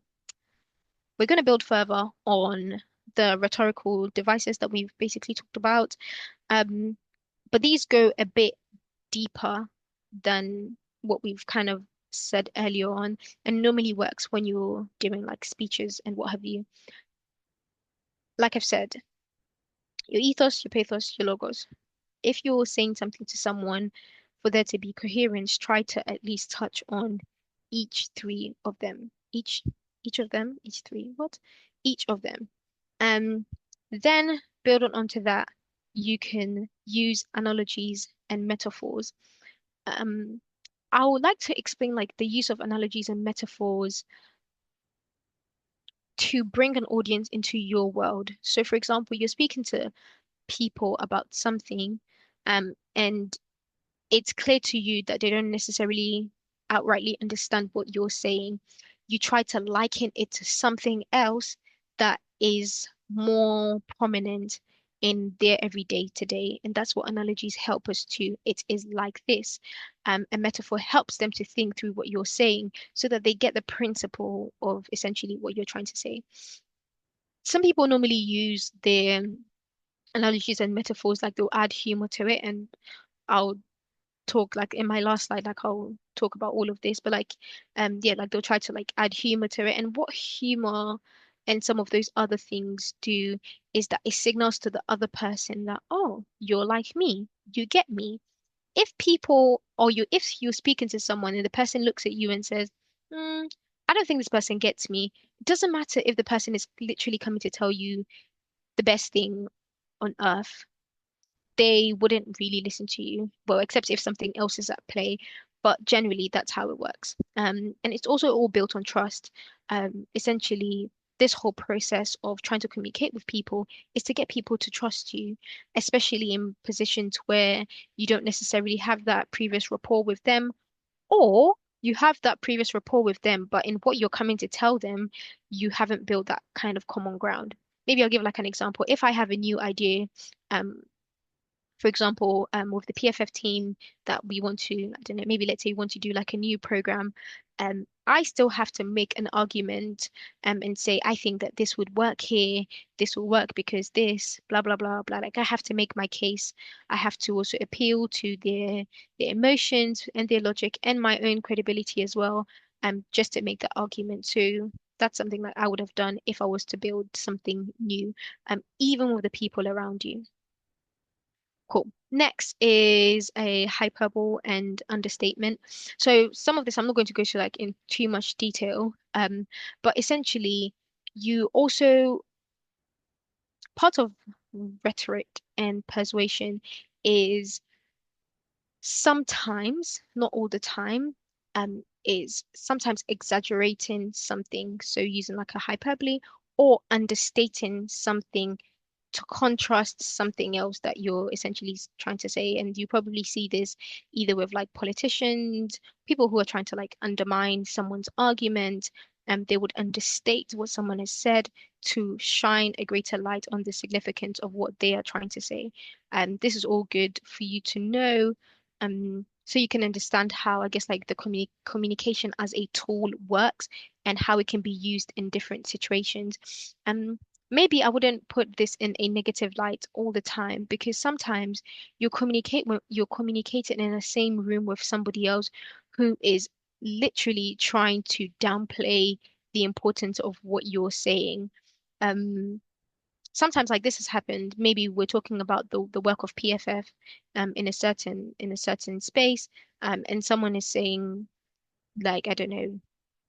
we're going to build further on the rhetorical devices that we've basically talked about. But these go a bit deeper than what we've kind of said earlier on, and normally works when you're doing like speeches and what have you. Like I've said, your ethos, your pathos, your logos. If you're saying something to someone, for there to be coherence, try to at least touch on each three of them. Each of them, each three, what? Each of them. Um, then build on onto that, you can use analogies and metaphors. Um, I would like to explain like the use of analogies and metaphors to bring an audience into your world. So, for example, you're speaking to people about something, and it's clear to you that they don't necessarily outrightly understand what you're saying. You try to liken it to something else that is more prominent in their everyday today. And that's what analogies help us to. It is like this. A metaphor helps them to think through what you're saying so that they get the principle of essentially what you're trying to say. Some people normally use their analogies and metaphors, like they'll add humor to it, and I'll talk like in my last slide, like I'll talk about all of this, but like yeah, like they'll try to like add humor to it. And what humor and some of those other things do is that it signals to the other person that, oh, you're like me, you get me. If people or you if you're speaking to someone and the person looks at you and says, I don't think this person gets me, it doesn't matter if the person is literally coming to tell you the best thing on earth, they wouldn't really listen to you. Well, except if something else is at play. But generally, that's how it works. And it's also all built on trust. Essentially, this whole process of trying to communicate with people is to get people to trust you, especially in positions where you don't necessarily have that previous rapport with them, or you have that previous rapport with them, but in what you're coming to tell them, you haven't built that kind of common ground. Maybe I'll give like an example. If I have a new idea, um, for example, with the PFF team that we want to, I don't know, maybe let's say we want to do like a new program, I still have to make an argument and say, I think that this would work here, this will work because this, blah, blah, blah, blah. Like I have to make my case. I have to also appeal to their emotions and their logic and my own credibility as well, just to make that argument. So that's something that I would have done if I was to build something new, even with the people around you. Cool. Next is a hyperbole and understatement. So some of this I'm not going to go to like in too much detail, but essentially you also part of rhetoric and persuasion is sometimes, not all the time, is sometimes exaggerating something. So using like a hyperbole or understating something to contrast something else that you're essentially trying to say. And you probably see this either with like politicians, people who are trying to like undermine someone's argument, and they would understate what someone has said to shine a greater light on the significance of what they are trying to say. And this is all good for you to know. So you can understand how, I guess, like the communication as a tool works and how it can be used in different situations. Um, Maybe I wouldn't put this in a negative light all the time because sometimes you're communicating in the same room with somebody else who is literally trying to downplay the importance of what you're saying. Um, Sometimes like this has happened. Maybe we're talking about the work of PFF in a certain space, and someone is saying like, I don't know,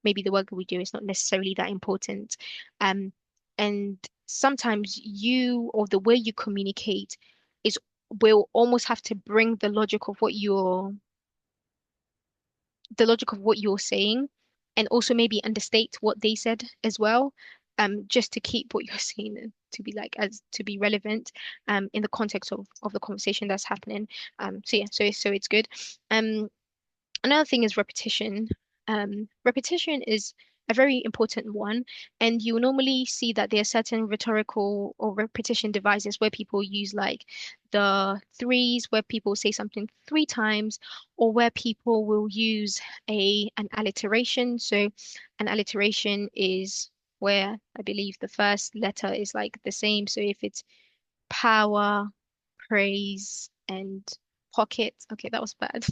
maybe the work that we do is not necessarily that important. Um, and sometimes you or the way you communicate is will almost have to bring the logic of what you're saying and also maybe understate what they said as well, just to keep what you're saying to be like as to be relevant in the context of the conversation that's happening. So yeah, so it's good. Um, Another thing is repetition. Repetition is a very important one, and you will normally see that there are certain rhetorical or repetition devices where people use like the threes, where people say something three times, or where people will use a an alliteration. So an alliteration is where I believe the first letter is like the same. So if it's power, praise, and pocket. Okay, that was bad.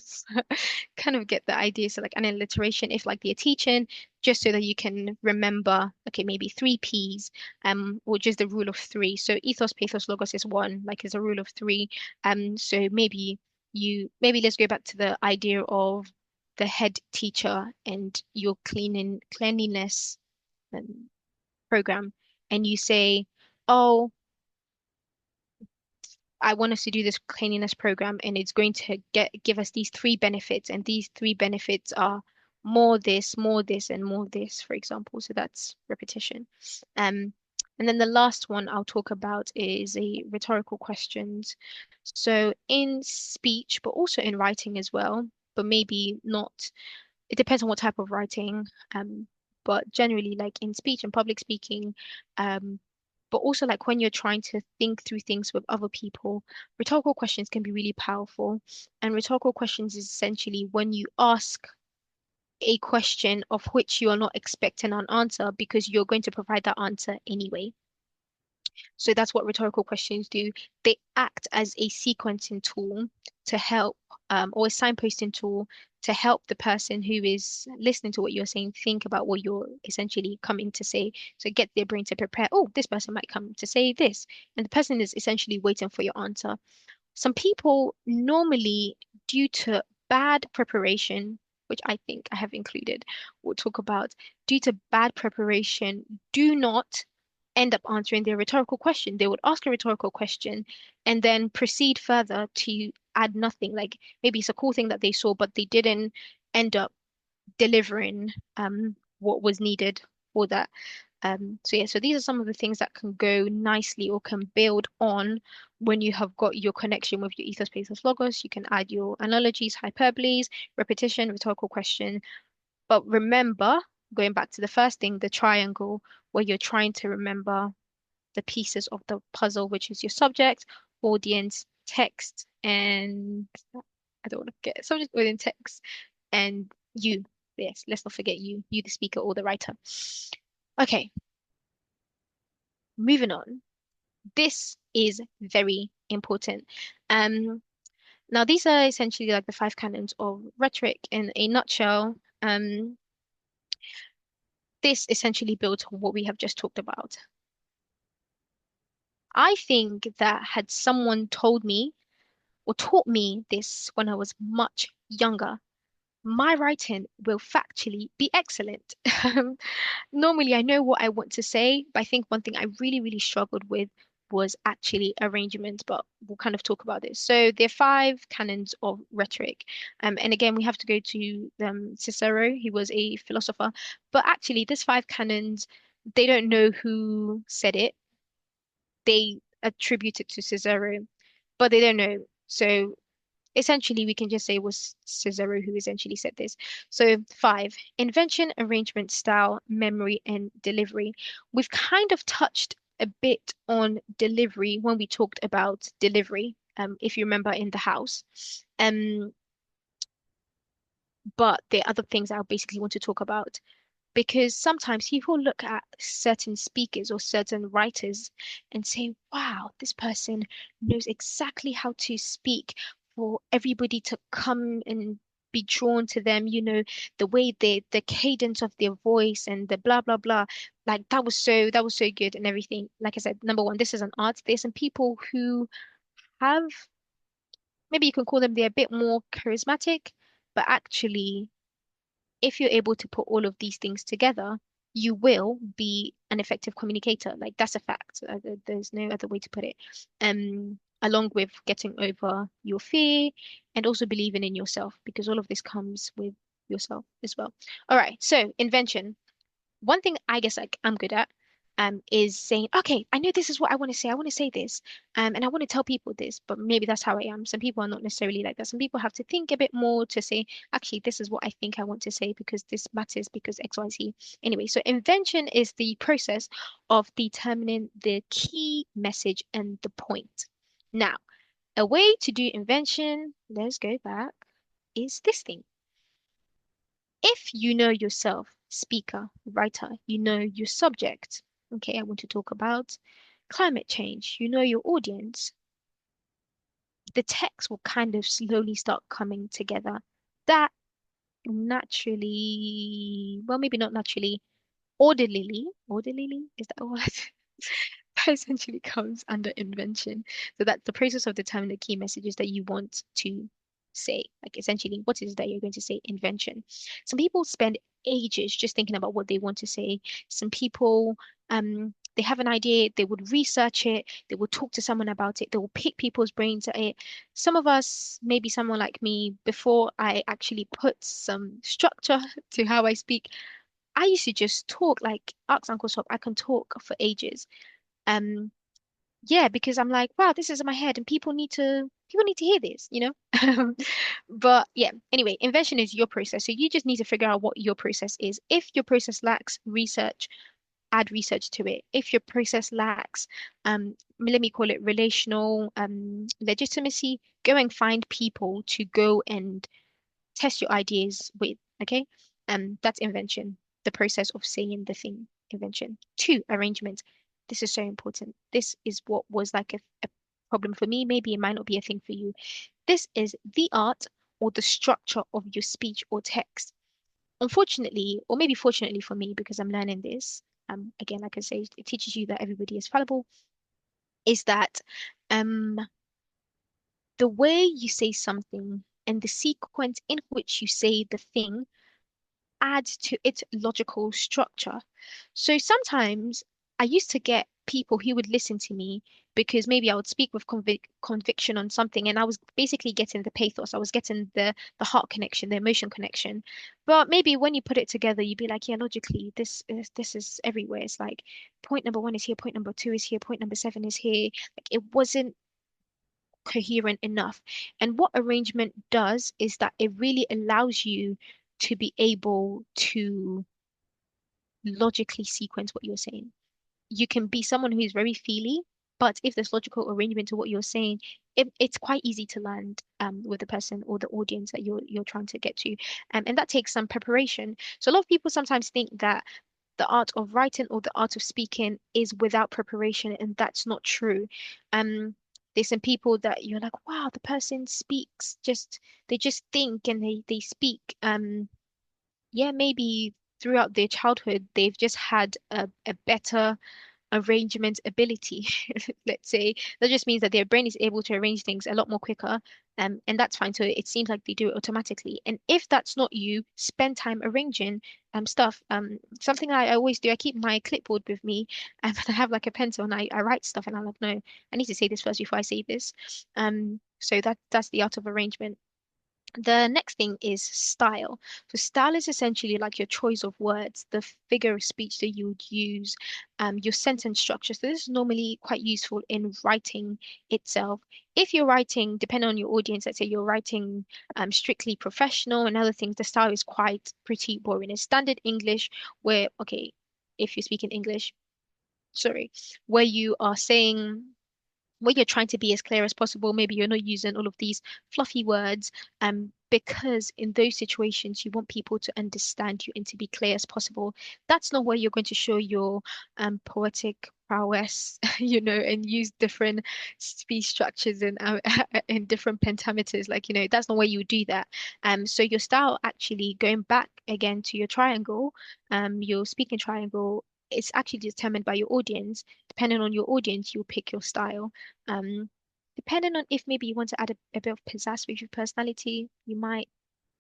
Kind of get the idea. So like an alliteration, if like you're teaching, just so that you can remember, okay, maybe three P's, which is the rule of three. So ethos, pathos, logos is one, like is a rule of three. So maybe let's go back to the idea of the head teacher and your cleanliness um, program, and you say, oh, I want us to do this cleanliness program, and it's going to give us these three benefits, and these three benefits are more this, and more this, for example. So that's repetition. Um, and then the last one I'll talk about is a rhetorical questions. So in speech, but also in writing as well, but maybe not, it depends on what type of writing. But generally, like in speech and public speaking, um, but also like when you're trying to think through things with other people, rhetorical questions can be really powerful. And rhetorical questions is essentially when you ask a question of which you are not expecting an answer because you're going to provide that answer anyway. So that's what rhetorical questions do. They act as a sequencing tool to help, or a signposting tool to help the person who is listening to what you're saying think about what you're essentially coming to say. So get their brain to prepare, oh, this person might come to say this. And the person is essentially waiting for your answer. Some people normally, due to bad preparation, which I think I have included, we'll talk about, due to bad preparation, do not end up answering their rhetorical question. They would ask a rhetorical question and then proceed further to add nothing. Like maybe it's a cool thing that they saw, but they didn't end up delivering what was needed for that. So yeah, so these are some of the things that can go nicely or can build on when you have got your connection with your ethos, pathos, logos. You can add your analogies, hyperboles, repetition, rhetorical question. But remember, going back to the first thing, the triangle, where you're trying to remember the pieces of the puzzle, which is your subject, audience, text, and I don't want to forget subject, audience, text, and you. Yes, let's not forget you, the speaker or the writer. Okay, moving on. This is very important. Um, Now these are essentially like the five canons of rhetoric in a nutshell. This essentially builds on what we have just talked about. I think that had someone told me or taught me this when I was much younger, my writing will factually be excellent. Normally, I know what I want to say, but I think one thing I really, really struggled with was actually arrangement, but we'll kind of talk about this. So there are five canons of rhetoric. And again, we have to go to Cicero. He was a philosopher. But actually, these five canons, they don't know who said it. They attribute it to Cicero, but they don't know. So essentially, we can just say it was Cicero who essentially said this. So, five, invention, arrangement, style, memory, and delivery. We've kind of touched a bit on delivery when we talked about delivery, if you remember in the house. Um, but there are other things I basically want to talk about because sometimes people look at certain speakers or certain writers and say, wow, this person knows exactly how to speak for everybody to come and be drawn to them, the way the cadence of their voice and the blah blah blah. Like that was so good and everything. Like I said, number one, this is an art. There's some people who have, maybe you can call them, they're a bit more charismatic, but actually if you're able to put all of these things together, you will be an effective communicator. Like that's a fact. There's no other way to put it. Along with getting over your fear and also believing in yourself, because all of this comes with yourself as well. All right. So invention. One thing I guess like I'm good at is saying, okay, I know this is what I want to say. I want to say this. And I want to tell people this, but maybe that's how I am. Some people are not necessarily like that. Some people have to think a bit more to say, actually, this is what I think I want to say because this matters because XYZ. Anyway, so invention is the process of determining the key message and the point. Now, a way to do invention, let's go back, is this thing. If you know yourself, speaker, writer, you know your subject. Okay, I want to talk about climate change. You know your audience. the text will kind of slowly start coming together. That naturally, well, maybe not naturally, orderly, is that a word? That essentially comes under invention. So that's the process of determining the key messages that you want to say. Like essentially, what is it that you're going to say? Invention. Some people spend ages just thinking about what they want to say. Some people, they have an idea, they would research it, they would talk to someone about it, they will pick people's brains at it. Some of us, maybe someone like me, before I actually put some structure to how I speak, I used to just talk like ask Uncle Sop. I can talk for ages. Um, yeah, because I'm like, wow, this is in my head, and people need to hear this, you know? But yeah, anyway, invention is your process. So you just need to figure out what your process is. If your process lacks research, add research to it. If your process lacks, let me call it relational legitimacy, go and find people to go and test your ideas with. Okay. That's invention, the process of saying the thing, invention. Two, arrangement. This is so important. This is what was like a problem for me. Maybe it might not be a thing for you. This is the art or the structure of your speech or text. Unfortunately, or maybe fortunately for me, because I'm learning this, again, like I say, it teaches you that everybody is fallible, is that um the way you say something and the sequence in which you say the thing adds to its logical structure. So sometimes I used to get people who would listen to me because maybe I would speak with conviction on something, and I was basically getting the pathos, I was getting the heart connection, the emotion connection. But maybe when you put it together, you'd be like, yeah, logically, this is everywhere. It's like point number one is here, point number two is here, point number seven is here. Like it wasn't coherent enough. And what arrangement does is that it really allows you to be able to logically sequence what you're saying. You can be someone who is very feely, but if there's logical arrangement to what you're saying, it's quite easy to land with the person or the audience that you're trying to get to. And that takes some preparation. So a lot of people sometimes think that the art of writing or the art of speaking is without preparation, and that's not true. Um, there's some people that you're like, wow, the person speaks just they just think and they speak. Yeah, maybe throughout their childhood they've just had a better arrangement ability. Let's say that just means that their brain is able to arrange things a lot more quicker, and that's fine. So it seems like they do it automatically. And if that's not you, spend time arranging stuff. Something I always do, I keep my clipboard with me, and I have like a pencil, and I write stuff, and I'm like, no, I need to say this first before I say this. So that's the art of arrangement. The next thing is style. So style is essentially like your choice of words, the figure of speech that you would use, your sentence structure. So this is normally quite useful in writing itself. If you're writing, depending on your audience, let's say you're writing strictly professional and other things, the style is quite pretty boring. It's standard English where, okay, if you're speaking English, sorry, where you are saying what you're trying to be as clear as possible. Maybe you're not using all of these fluffy words, because in those situations you want people to understand you and to be clear as possible. That's not where you're going to show your poetic prowess, and use different speech structures and in different pentameters. Like, that's not where you would do that. So your style, actually going back again to your triangle, your speaking triangle, it's actually determined by your audience. Depending on your audience, you'll pick your style. Um, Depending on if maybe you want to add a bit of pizzazz with your personality, you might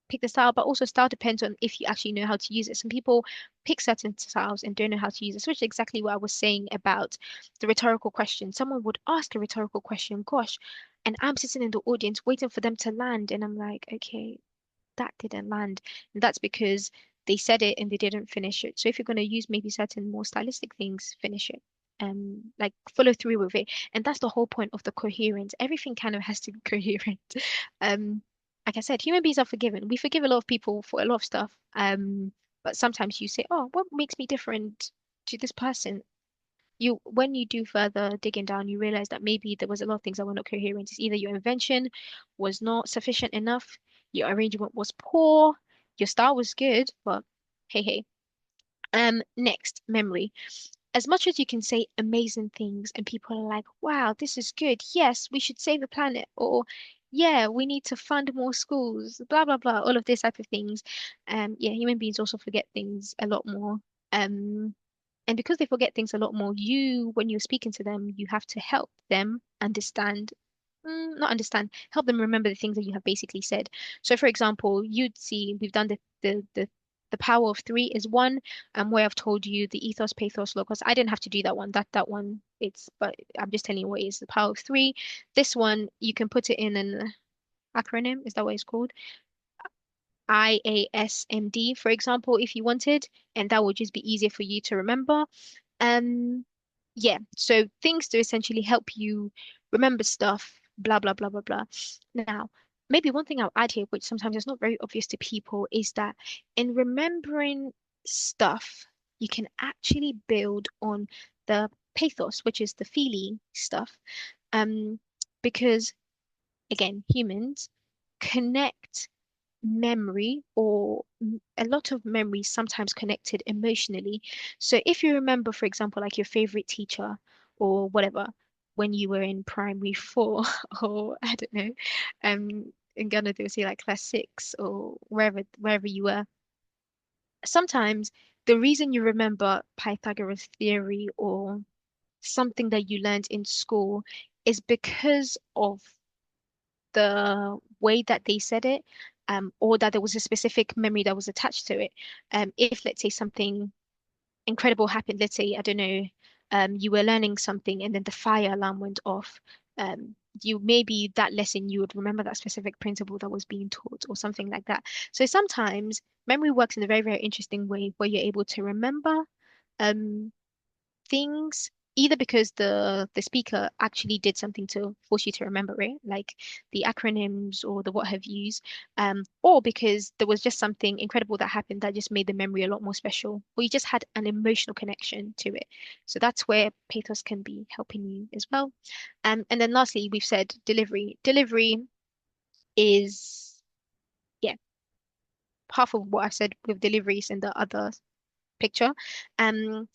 pick the style, but also style depends on if you actually know how to use it. Some people pick certain styles and don't know how to use it, which is exactly what I was saying about the rhetorical question. Someone would ask a rhetorical question, gosh, and I'm sitting in the audience waiting for them to land, and I'm like, okay, that didn't land. And that's because they said it and they didn't finish it. So if you're going to use maybe certain more stylistic things, finish it. Like follow through with it. And that's the whole point of the coherence. Everything kind of has to be coherent. Um, like I said, human beings are forgiven. We forgive a lot of people for a lot of stuff. But sometimes you say, oh, what makes me different to this person? When you do further digging down, you realize that maybe there was a lot of things that were not coherent. It's either your invention was not sufficient enough, your arrangement was poor, your style was good, but hey, hey. Next, memory. as much as you can say amazing things and people are like, wow, this is good. Yes, we should save the planet. Or, yeah, we need to fund more schools, blah, blah, blah, all of this type of things. Yeah, human beings also forget things a lot more. Um, and because they forget things a lot more, when you're speaking to them, you have to help them understand, not understand, help them remember the things that you have basically said. So, for example, you'd see we've done the power of three is one, where I've told you the ethos, pathos, logos. I didn't have to do that one. That one, but I'm just telling you what it is. The power of three. This one, you can put it in an acronym. Is that what it's called? IASMD, for example, if you wanted, and that would just be easier for you to remember. Um, yeah, so things to essentially help you remember stuff, blah, blah, blah, blah, blah. Now, maybe one thing I'll add here, which sometimes is not very obvious to people, is that in remembering stuff, you can actually build on the pathos, which is the feeling stuff. Um, because again, humans connect memory or a lot of memories sometimes connected emotionally. So if you remember, for example, like your favorite teacher or whatever, when you were in primary four or I don't know, in Ghana they'll say like class six or wherever you were. Sometimes the reason you remember Pythagoras theory or something that you learned in school is because of the way that they said it, or that there was a specific memory that was attached to it. If, let's say, something incredible happened, let's say, I don't know, you were learning something and then the fire alarm went off. You maybe that lesson you would remember that specific principle that was being taught or something like that. So sometimes memory works in a very, very interesting way where you're able to remember um things either because the speaker actually did something to force you to remember it, like the acronyms or the what have yous, or because there was just something incredible that happened that just made the memory a lot more special, or you just had an emotional connection to it. So that's where pathos can be helping you as well. And then lastly, we've said delivery. Delivery is, yeah, half of what I've said with deliveries in the other picture. Um,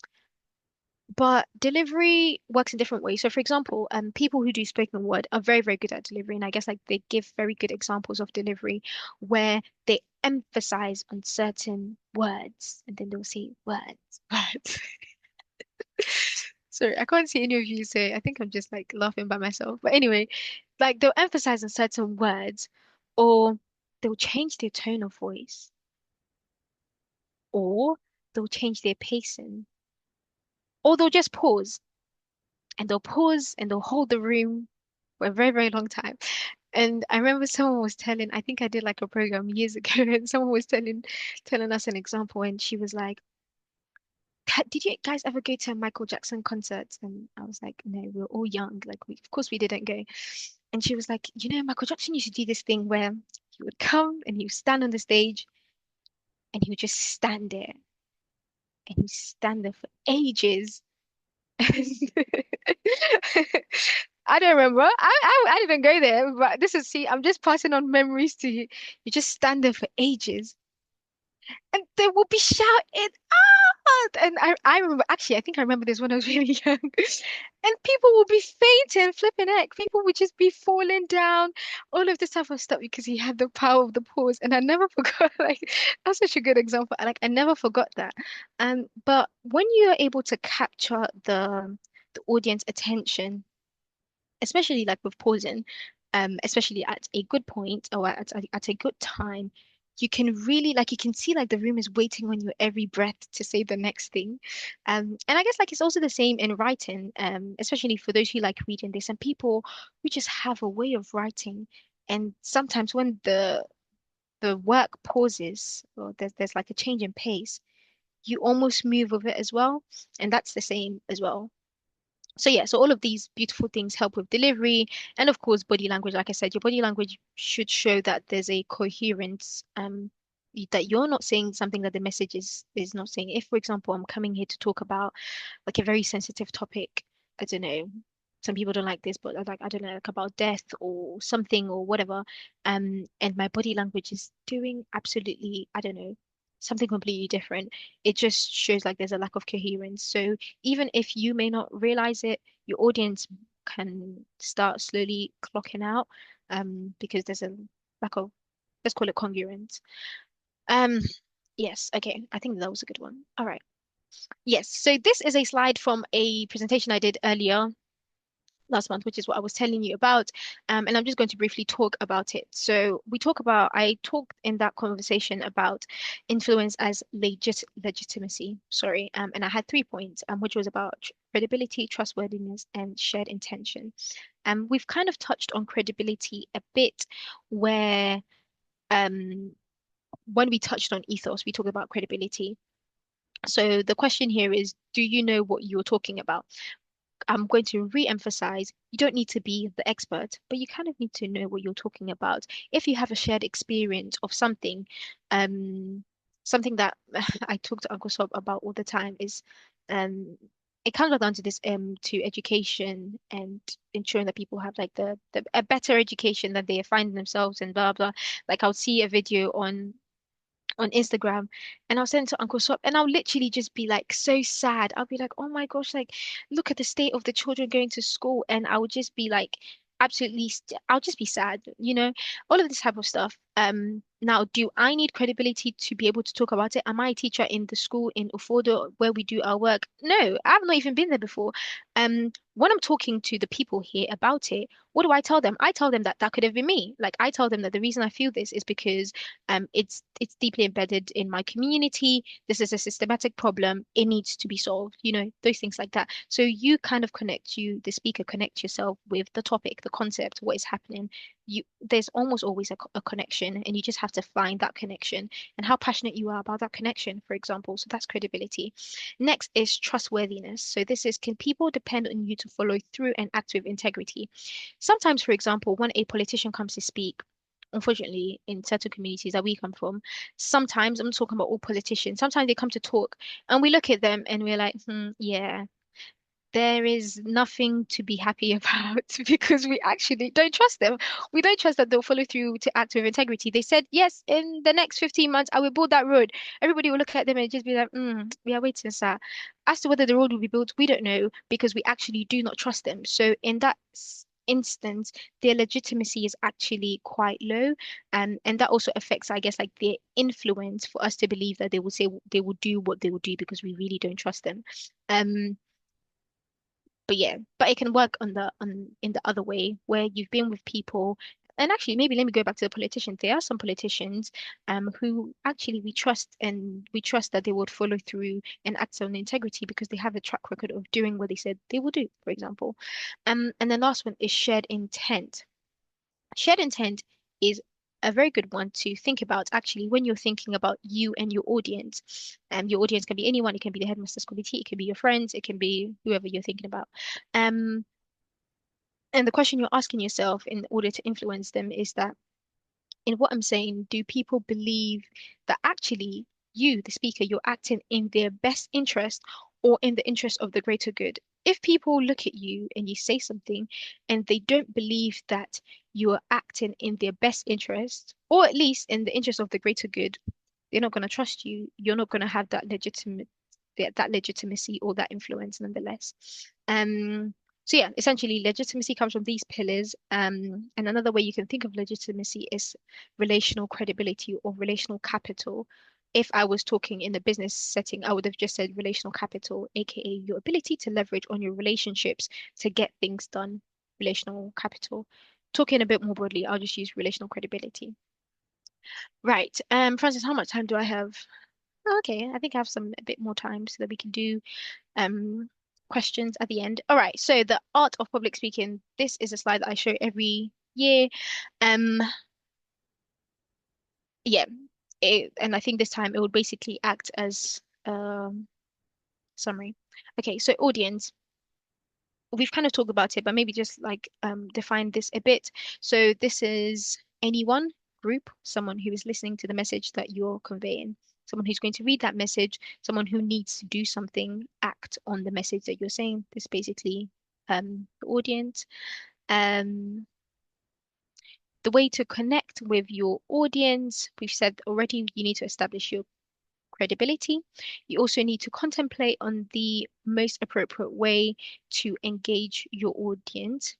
But delivery works in different ways. So, for example, people who do spoken word are very, very good at delivery. And I guess like they give very good examples of delivery where they emphasize on certain words and then they'll say words, words. Sorry, I can't see any of you say, I think I'm just like laughing by myself. But anyway, like they'll emphasize on certain words or they'll change their tone of voice or they'll change their pacing or they'll just pause and they'll hold the room for a very, very long time. And I remember someone was telling, I think I did like a program years ago, and someone was telling us an example, and she was like, Did you guys ever go to a Michael Jackson concert?" And I was like, "No, we were all young. Like, of course we didn't go." And she was like, Michael Jackson used to do this thing where he would come and he would stand on the stage and he would just stand there and he'd stand there for ages." I don't remember. I didn't go there, but this is see, I'm just passing on memories to you. You just stand there for ages, and they will be shouting, "Ah!" And I remember actually, I think I remember this when I was really young, and people will be fainting, flipping heck. People would just be falling down, all of this type of stuff because he had the power of the pause, and I never forgot. Like that's such a good example. Like I never forgot that. But when you're able to capture the audience attention especially like with pausing, especially at a good point or at a good time, you can really like you can see like the room is waiting on your every breath to say the next thing. And I guess like it's also the same in writing, especially for those who like reading. There's some people who just have a way of writing, and sometimes when the work pauses or there's like a change in pace, you almost move with it as well, and that's the same as well. So yeah, so all of these beautiful things help with delivery and of course body language. Like I said, your body language should show that there's a coherence, that you're not saying something that the message is not saying. If, for example, I'm coming here to talk about like a very sensitive topic, I don't know, some people don't like this, but like I don't know, like about death or something or whatever, and my body language is doing absolutely, I don't know, something completely different. It just shows like there's a lack of coherence. So even if you may not realize it, your audience can start slowly clocking out, because there's a lack of, let's call it congruence. Um, yes, okay, I think that was a good one. All right. Yes, so this is a slide from a presentation I did earlier last month, which is what I was telling you about. And I'm just going to briefly talk about it. So I talked in that conversation about influence as legitimacy, sorry. And I had 3 points, which was about credibility, trustworthiness, and shared intention. We've kind of touched on credibility a bit, where um, when we touched on ethos, we talked about credibility. So the question here is, do you know what you're talking about? I'm going to re-emphasize, you don't need to be the expert, but you kind of need to know what you're talking about. If you have a shared experience of something, um, something that I talk to Uncle Sob about all the time is, um, it comes back down to this, to education and ensuring that people have like the a better education that they find themselves and blah blah. Like I'll see a video on Instagram, and I'll send it to Uncle Swap, and I'll literally just be like so sad. I'll be like, oh my gosh, like look at the state of the children going to school, and I would just be like I'll just be sad, all of this type of stuff. Now, do I need credibility to be able to talk about it? Am I a teacher in the school in Ufodo where we do our work? No, I've not even been there before. When I'm talking to the people here about it, what do I tell them? I tell them that that could have been me. Like I tell them that the reason I feel this is because it's deeply embedded in my community. This is a systematic problem. It needs to be solved. Those things like that. So you kind of the speaker connect yourself with the topic, the concept, what is happening. There's almost always a connection, and you just have to find that connection and how passionate you are about that connection, for example. So that's credibility. Next is trustworthiness. So this is, can people depend on you to follow through and act with integrity? Sometimes, for example, when a politician comes to speak, unfortunately, in certain communities that we come from, sometimes, I'm not talking about all politicians, sometimes they come to talk and we look at them and we're like, yeah, there is nothing to be happy about because we actually don't trust them. We don't trust that they'll follow through to act with integrity. They said, yes, in the next 15 months, I will build that road. Everybody will look at them and just be like, we are waiting, sir. As to whether the road will be built, we don't know because we actually do not trust them. So in that instance, their legitimacy is actually quite low. And that also affects, I guess, like their influence for us to believe that they will do what they will do because we really don't trust them. Um, but yeah, but it can work on in the other way where you've been with people. And actually, maybe let me go back to the politicians. There are some politicians who actually we trust that they would follow through and act on integrity because they have a track record of doing what they said they will do, for example. And the last one is shared intent. Shared intent is a very good one to think about actually when you're thinking about you and your audience. Your audience can be anyone, it can be the headmaster's committee, it can be your friends, it can be whoever you're thinking about. Um, and the question you're asking yourself in order to influence them is that in what I'm saying, do people believe that actually you, the speaker, you're acting in their best interest or in the interest of the greater good? If people look at you and you say something and they don't believe that you are acting in their best interest, or at least in the interest of the greater good, they're not going to trust you. You're not going to have that legitimacy or that influence nonetheless. So yeah, essentially legitimacy comes from these pillars. And another way you can think of legitimacy is relational credibility or relational capital. If I was talking in the business setting, I would have just said relational capital, aka your ability to leverage on your relationships to get things done. Relational capital. Talking a bit more broadly, I'll just use relational credibility. Right. Francis, how much time do I have? Oh, okay, I think I have a bit more time so that we can do um questions at the end. All right, so the art of public speaking. This is a slide that I show every year. Um, yeah, and I think this time it would basically act as summary. Okay, so audience. We've kind of talked about it, but maybe just like define this a bit. So this is anyone, group, someone who is listening to the message that you're conveying, someone who's going to read that message, someone who needs to do something, act on the message that you're saying. This is basically the audience. Um, the way to connect with your audience, we've said already, you need to establish credibility. You also need to contemplate on the most appropriate way to engage your audience.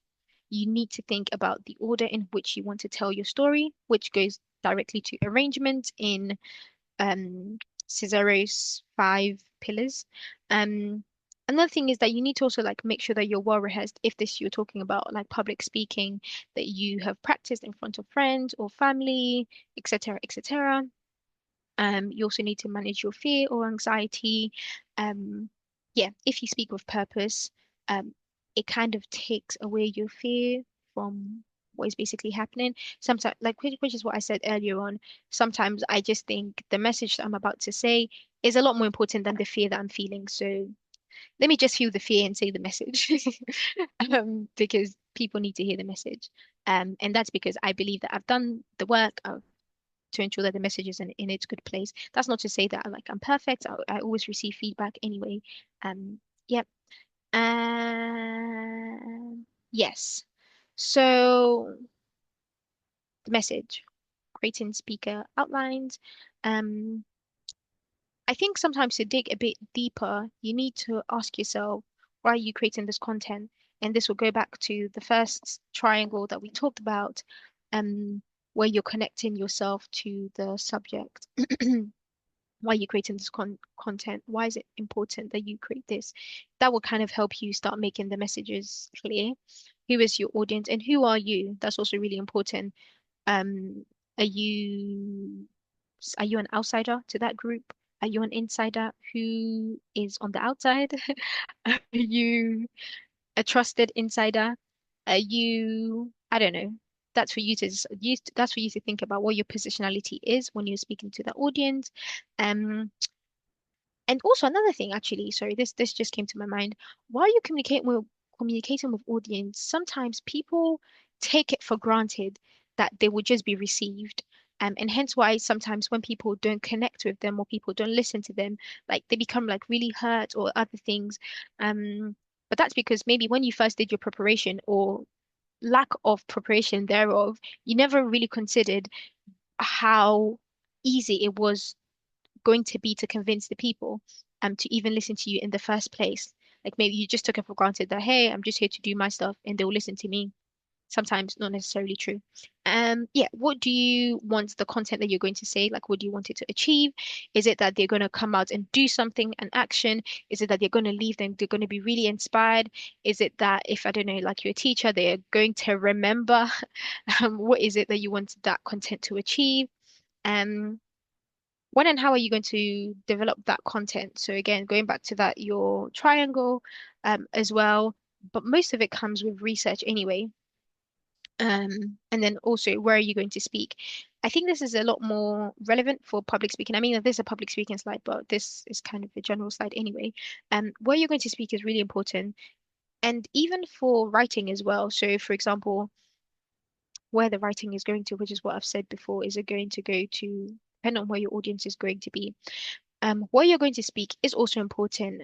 You need to think about the order in which you want to tell your story, which goes directly to arrangement in um, Cicero's five pillars. Um, Another thing is that you need to also like make sure that you're well rehearsed. If this you're talking about like public speaking, that you have practiced in front of friends or family, etc., etc. You also need to manage your fear or anxiety. Um, yeah, if you speak with purpose, um, it kind of takes away your fear from what is basically happening. Sometimes, like which is what I said earlier on, sometimes I just think the message that I'm about to say is a lot more important than the fear that I'm feeling. So let me just feel the fear and say the message, because people need to hear the message. And that's because I believe that I've done the work to ensure that the message is in its good place. That's not to say that like I'm perfect. I always receive feedback anyway. Yep. Yes. So the message, creating speaker outlines. Um, I think sometimes to dig a bit deeper, you need to ask yourself, why are you creating this content? And this will go back to the first triangle that we talked about, um, where you're connecting yourself to the subject. Why are you creating this content? Why is it important that you create this? That will kind of help you start making the messages clear. Who is your audience and who are you? That's also really important. Um, are you are you an outsider to that group? Are you an insider who is on the outside? Are you a trusted insider? Are you, I don't know. That's for you to that's for you to think about what your positionality is when you're speaking to the audience. Um, and also another thing, actually, sorry, this just came to my mind. While you communicating with audience, sometimes people take it for granted that they will just be received. And hence why sometimes when people don't connect with them or people don't listen to them, like they become like really hurt or other things. But that's because maybe when you first did your preparation or lack of preparation thereof, you never really considered how easy it was going to be to convince the people to even listen to you in the first place. Like maybe you just took it for granted that, hey, I'm just here to do my stuff and they'll listen to me. Sometimes not necessarily true. Yeah, what do you want the content that you're going to say? Like, what do you want it to achieve? Is it that they're going to come out and do something, an action? Is it that they're going to leave them, they're going to be really inspired? Is it that if I don't know, like you're a teacher, they're going to remember? What is it that you want that content to achieve? Um, when and how are you going to develop that content? So again, going back to that, your triangle as well, but most of it comes with research anyway. And then also, where are you going to speak? I think this is a lot more relevant for public speaking. I mean, there's a public speaking slide, but this is kind of a general slide anyway. Where you're going to speak is really important. And even for writing as well. So, for example, where the writing is going to, which is what I've said before, is it going to go to, depend on where your audience is going to be. Where you're going to speak is also important.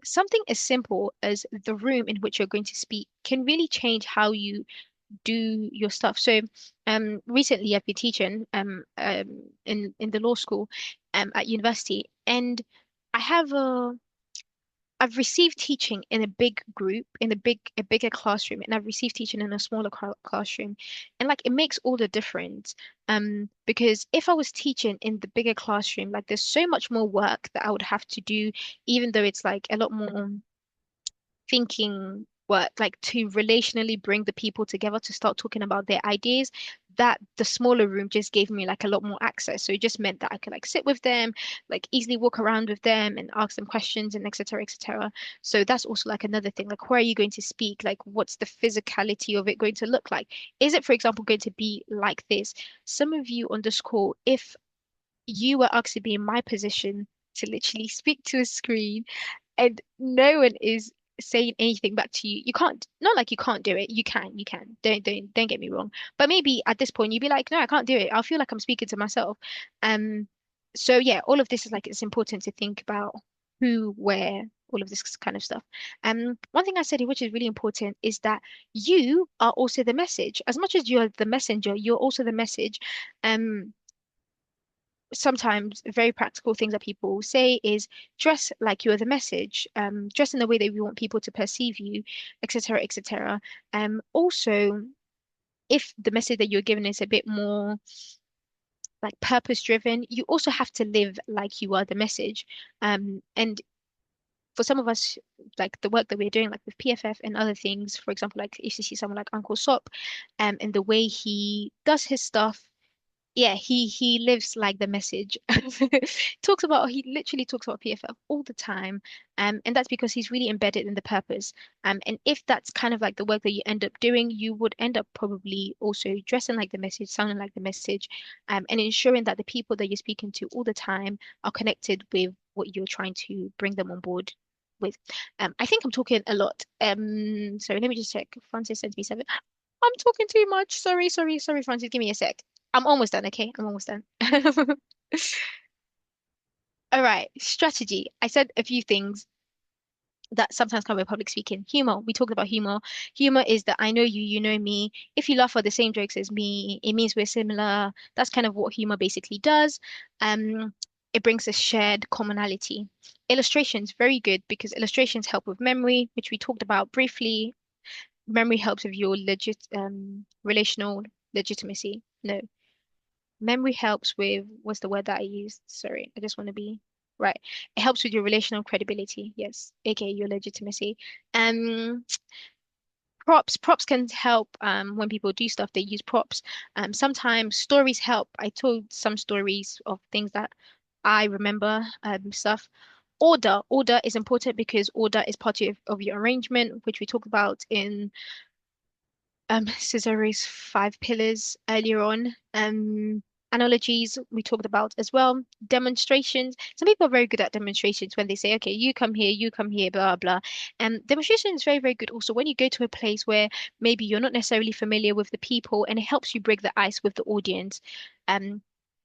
Something as simple as the room in which you're going to speak can really change how you do your stuff. So, recently I've been teaching in the law school at university, and I have a I've received teaching in a big group, in a bigger classroom, and I've received teaching in a smaller classroom, and like it makes all the difference. Because if I was teaching in the bigger classroom, like there's so much more work that I would have to do, even though it's like a lot more thinking work, like to relationally bring the people together to start talking about their ideas, that the smaller room just gave me like a lot more access. So it just meant that I could like sit with them, like easily walk around with them and ask them questions and etc. etc. So that's also like another thing. Like where are you going to speak? Like what's the physicality of it going to look like? Is it, for example, going to be like this? Some of you on this call, if you were asked to be in my position to literally speak to a screen and no one is saying anything back to you, you can't, not like you can't do it, you can, don't get me wrong, but maybe at this point you'd be like, no, I can't do it, I'll feel like I'm speaking to myself. um so yeah, all of this is like, it's important to think about who, where, all of this kind of stuff. One thing I said here, which is really important, is that you are also the message. As much as you're the messenger, you're also the message. um sometimes very practical things that people say is dress like you're the message, dress in the way that we want people to perceive you, etc., etc. Also, if the message that you're giving is a bit more like purpose driven, you also have to live like you are the message. And for some of us, like the work that we're doing, like with PFF and other things, for example, like if you see someone like Uncle Sop, and the way he does his stuff, yeah, he lives like the message. He literally talks about PFF all the time. And that's because he's really embedded in the purpose. And if that's kind of like the work that you end up doing, you would end up probably also dressing like the message, sounding like the message, and ensuring that the people that you're speaking to all the time are connected with what you're trying to bring them on board with. I think I'm talking a lot. Sorry, let me just check. Francis sent me seven. I'm talking too much. Sorry, sorry, sorry, Francis. Give me a sec. I'm almost done, okay? I'm almost done. All right, strategy. I said a few things that sometimes come with public speaking. Humor. We talked about humor. Humor is that I know you, you know me. If you laugh at the same jokes as me, it means we're similar. That's kind of what humor basically does. Um, it brings a shared commonality. Illustrations, very good because illustrations help with memory, which we talked about briefly. Memory helps with your relational legitimacy. No, memory helps with what's the word that I used? Sorry, I just want to be right. It helps with your relational credibility. Yes, aka your legitimacy. Um, props can help when people do stuff, they use props. Sometimes stories help. I told some stories of things that I remember stuff. Order is important because order is part of your arrangement, which we talked about in Cesare's five pillars earlier on. Analogies we talked about as well. Demonstrations. Some people are very good at demonstrations when they say, okay, you come here, blah, blah. And demonstration is very, very good also when you go to a place where maybe you're not necessarily familiar with the people and it helps you break the ice with the audience. Um,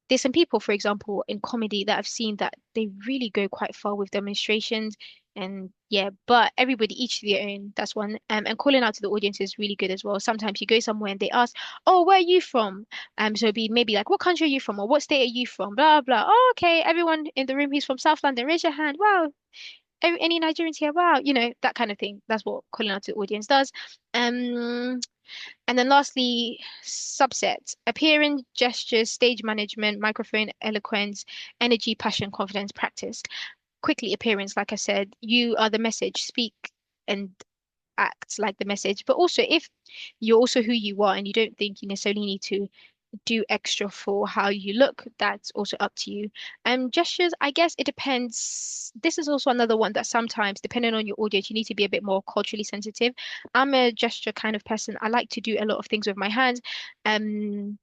there's some people, for example, in comedy that I've seen that they really go quite far with demonstrations. And yeah, but everybody each to their own. That's one. And calling out to the audience is really good as well. Sometimes you go somewhere and they ask, "Oh, where are you from?" So it'd be maybe like, "What country are you from?" or "What state are you from?" Blah blah. Oh, okay. Everyone in the room who's from South London, raise your hand. Wow. Any Nigerians here? Wow. That kind of thing. That's what calling out to the audience does. Um, and then lastly, subsets, appearance, gestures, stage management, microphone, eloquence, energy, passion, confidence, practice. Quickly, appearance, like I said, you are the message, speak and act like the message. But also, if you're also who you are and you don't think you necessarily need to do extra for how you look, that's also up to you. Gestures, I guess it depends. This is also another one that sometimes, depending on your audience, you need to be a bit more culturally sensitive. I'm a gesture kind of person. I like to do a lot of things with my hands. Um,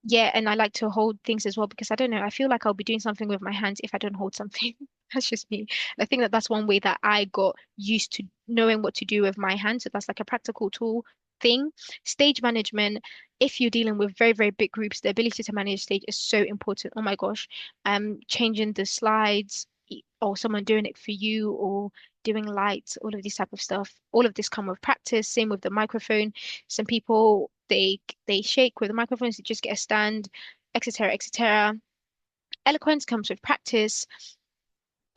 yeah, and I like to hold things as well because I don't know, I feel like I'll be doing something with my hands if I don't hold something. That's just me. I think that that's one way that I got used to knowing what to do with my hands. So that's like a practical tool thing. Stage management, if you're dealing with very, very big groups, the ability to manage stage is so important. Oh my gosh. Changing the slides or someone doing it for you or doing lights, all of this type of stuff. All of this come with practice. Same with the microphone. Some people they shake with the microphones, they just get a stand, etc., etc. Eloquence comes with practice.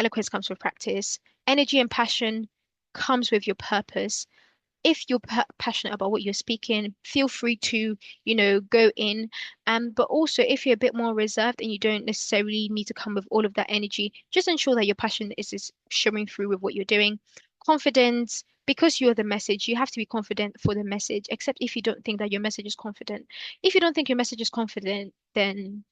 Eloquence comes with practice. Energy and passion comes with your purpose. If you're passionate about what you're speaking, feel free to, go in. But also, if you're a bit more reserved and you don't necessarily need to come with all of that energy, just ensure that your passion is showing through with what you're doing. Confidence, because you're the message, you have to be confident for the message, except if you don't think that your message is confident. If you don't think your message is confident, then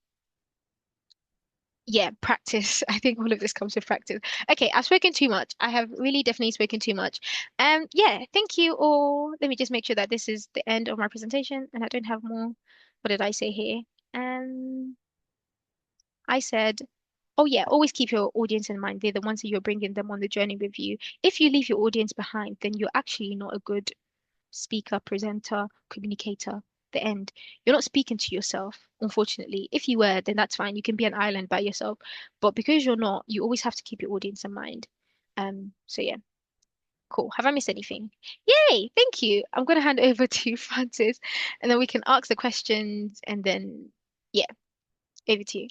yeah, practice. I think all of this comes with practice. Okay, I've spoken too much. I have really definitely spoken too much. Yeah, thank you all. Let me just make sure that this is the end of my presentation and I don't have more. What did I say here? Um, I said, oh yeah, always keep your audience in mind. They're the ones that you're bringing them on the journey with you. If you leave your audience behind, then you're actually not a good speaker, presenter, communicator, the end. You're not speaking to yourself, unfortunately. If you were, then that's fine. You can be an island by yourself. But because you're not, you always have to keep your audience in mind. So yeah, cool. Have I missed anything? Yay, thank you. I'm gonna hand over to Francis and then we can ask the questions and then yeah, over to you.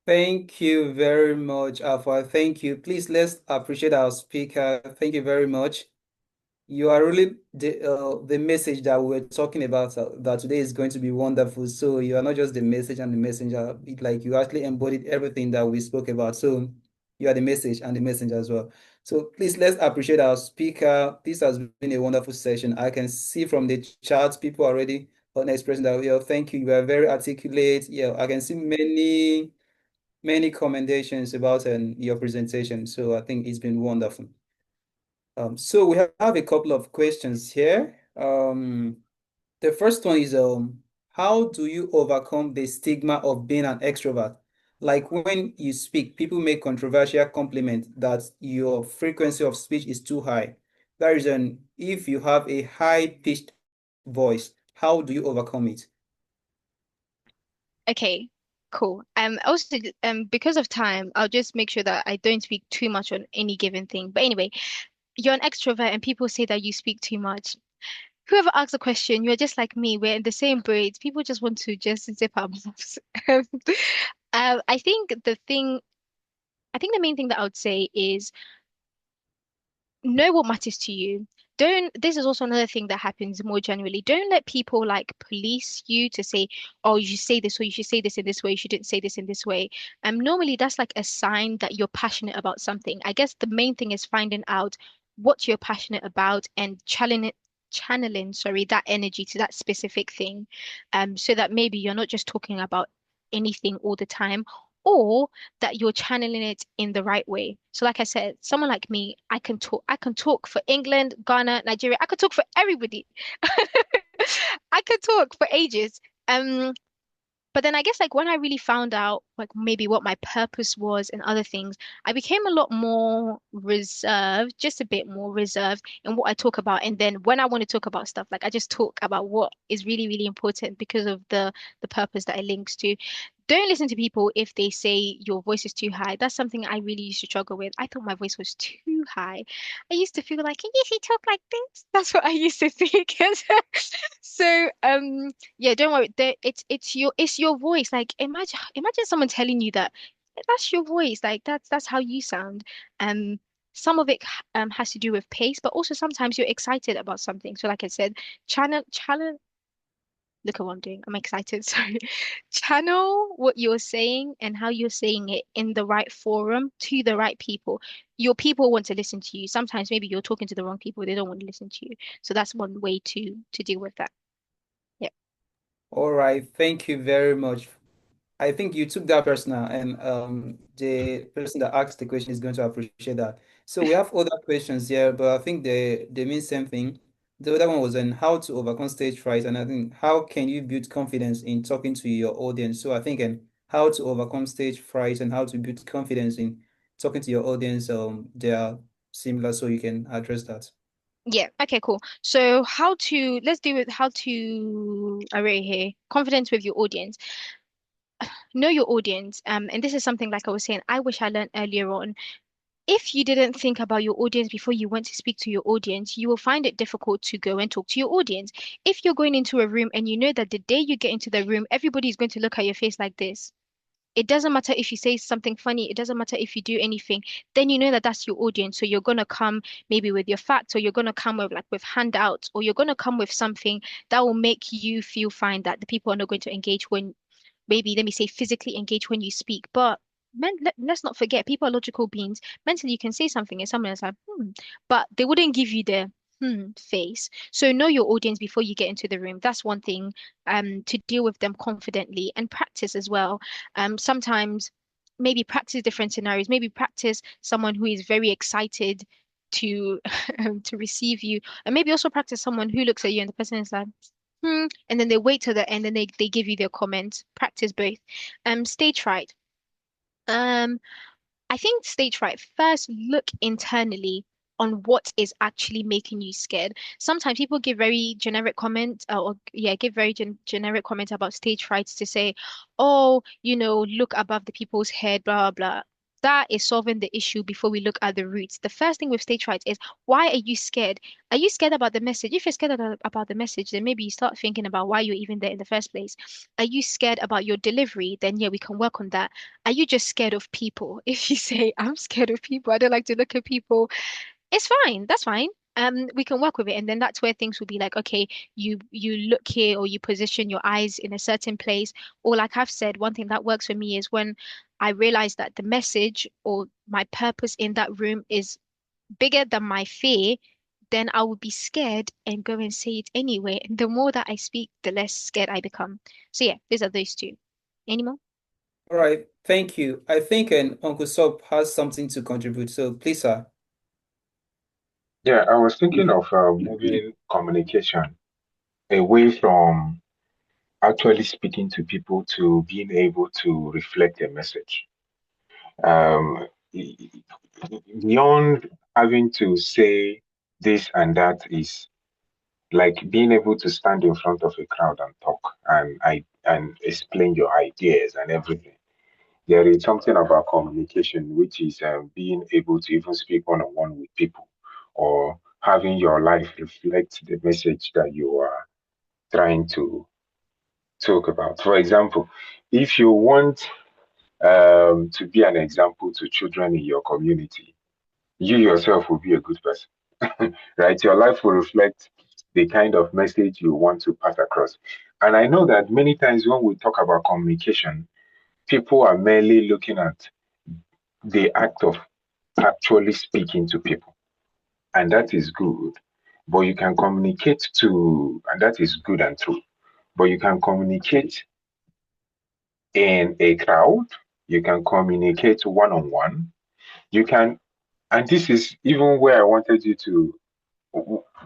Thank you very much, Alpha. Thank you. Please let's appreciate our speaker. Thank you very much. You are really the message that we're talking about that today is going to be wonderful. So you are not just the message and the messenger. Like you actually embodied everything that we spoke about. So you are the message and the messenger as well. So please let's appreciate our speaker. This has been a wonderful session. I can see from the chat people already on expressing that. Yeah, thank you. You are very articulate. Yeah, I can see many commendations about your presentation. So I think it's been wonderful. So we have a couple of questions here. The first one is how do you overcome the stigma of being an extrovert? Like when you speak, people make controversial compliment that your frequency of speech is too high. That is if you have a high-pitched voice, how do you overcome it? Okay, cool. Also, because of time, I'll just make sure that I don't speak too much on any given thing. But anyway, you're an extrovert and people say that you speak too much. Whoever asks a question, you're just like me. We're in the same braids. People just want to just zip our mouths. I think the main thing that I would say is know what matters to you. Don't, this is also another thing that happens more generally. Don't let people like police you to say, oh, you should say this or you should say this in this way, you shouldn't say this in this way. Normally that's like a sign that you're passionate about something. I guess the main thing is finding out what you're passionate about and channeling, that energy to that specific thing. So that maybe you're not just talking about anything all the time, or that you're channeling it in the right way. So like I said, someone like me, I can talk for England, Ghana, Nigeria. I could talk for everybody. I could talk for ages. Um, but then I guess like when I really found out like maybe what my purpose was and other things, I became a lot more reserved, just a bit more reserved in what I talk about. And then when I want to talk about stuff, like I just talk about what is really, really important because of the purpose that it links to. Don't listen to people if they say your voice is too high. That's something I really used to struggle with. I thought my voice was too high. I used to feel like, yes, you talk like this. That's what I used to think. So, yeah, don't worry. It's your voice. Like imagine someone telling you that that's your voice. Like that's how you sound. Um, some of it has to do with pace, but also sometimes you're excited about something. So, like I said, channel. Look at what I'm doing. I'm excited. Sorry. Channel what you're saying and how you're saying it in the right forum to the right people. Your people want to listen to you. Sometimes maybe you're talking to the wrong people. They don't want to listen to you. So that's one way to deal with that. Yeah. All right, thank you very much. I think you took that personal, and the person that asked the question is going to appreciate that. So we have other questions here, but I think they mean same thing. The other one was on how to overcome stage fright, and I think how can you build confidence in talking to your audience. So I think and how to overcome stage fright and how to build confidence in talking to your audience, they are similar, so you can address that. Yeah. Okay, cool. So let's do it how to array here. Confidence with your audience. Know your audience. And this is something like I was saying, I wish I learned earlier on. If you didn't think about your audience before you went to speak to your audience, you will find it difficult to go and talk to your audience. If you're going into a room and you know that the day you get into the room, everybody's going to look at your face like this. It doesn't matter if you say something funny, it doesn't matter if you do anything, then you know that that's your audience. So you're going to come maybe with your facts, or you're going to come with like with handouts, or you're going to come with something that will make you feel fine that the people are not going to engage when maybe let me say physically engage when you speak. But let's not forget, people are logical beings. Mentally, you can say something and someone is like, but they wouldn't give you the face. So know your audience before you get into the room. That's one thing, to deal with them confidently and practice as well. Sometimes maybe practice different scenarios. Maybe practice someone who is very excited to to receive you, and maybe also practice someone who looks at you and the person is like, and then they wait till the end and they give you their comments. Practice both. Stage fright. Um, I think stage fright, first look internally on what is actually making you scared. Sometimes people give very generic comments, or yeah, give very generic comments about stage frights to say, oh, look above the people's head, blah, blah, blah. that is solving the issue before we look at the roots. The first thing with stage fright is, why are you scared? Are you scared about the message? If you're scared about the message, then maybe you start thinking about why you're even there in the first place. Are you scared about your delivery? Then yeah, we can work on that. Are you just scared of people? If you say, I'm scared of people, I don't like to look at people, it's fine. That's fine. We can work with it, and then that's where things will be like, okay, you look here or you position your eyes in a certain place. Or like I've said, one thing that works for me is when I realize that the message or my purpose in that room is bigger than my fear, then I will be scared and go and say it anyway. And the more that I speak, the less scared I become. So yeah, these are those two. Any more? All right, thank you. I think Uncle Sop has something to contribute. So please, sir. Yeah, I was thinking of moving communication away from actually speaking to people to being able to reflect a message. Um, Beyond having to say this and that is like being able to stand in front of a crowd and talk and explain your ideas and everything. There is something about communication, which is being able to even speak one on one with people or having your life reflect the message that you are trying to talk about. For example, if you want to be an example to children in your community, you yourself will be a good person, right? Your life will reflect the kind of message you want to pass across. And I know that many times when we talk about communication, people are merely looking at the act of actually speaking to people, and that is good. But you can communicate to, and that is good and true. But you can communicate in a crowd, you can communicate one on one, you can, and this is even where I wanted you to,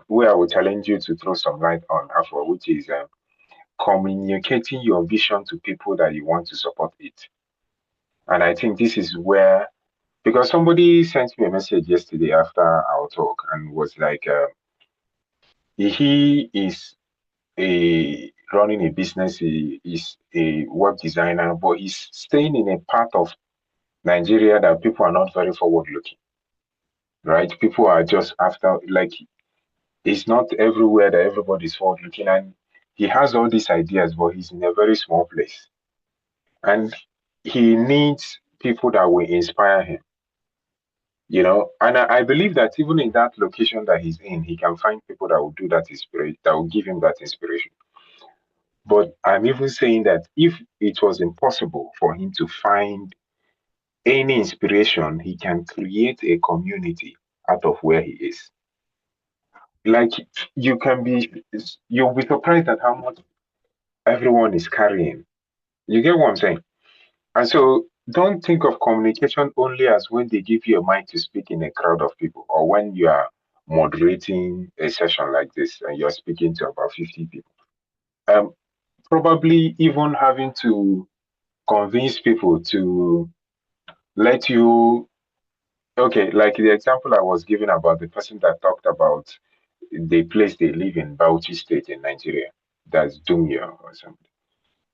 where I would challenge you to throw some light on, Afua, which is communicating your vision to people that you want to support it. And I think this is where, because somebody sent me a message yesterday after our talk and was like, he is a running a business, he is a web designer, but he's staying in a part of Nigeria that people are not very forward looking, right? People are just after, like, it's not everywhere that everybody's forward looking. And he has all these ideas, but he's in a very small place. And he needs people that will inspire him, you know. And I believe that even in that location that he's in, he can find people that will do that inspiration, that will give him that inspiration. But I'm even saying that if it was impossible for him to find any inspiration, he can create a community out of where he is. Like you can be, you'll be surprised at how much everyone is carrying. You get what I'm saying? And so don't think of communication only as when they give you a mic to speak in a crowd of people or when you are moderating a session like this and you're speaking to about 50 people. Um, Probably even having to convince people to let you, okay, like the example I was giving about the person that talked about the place they live in, Bauchi State in Nigeria, that's Dumia or something.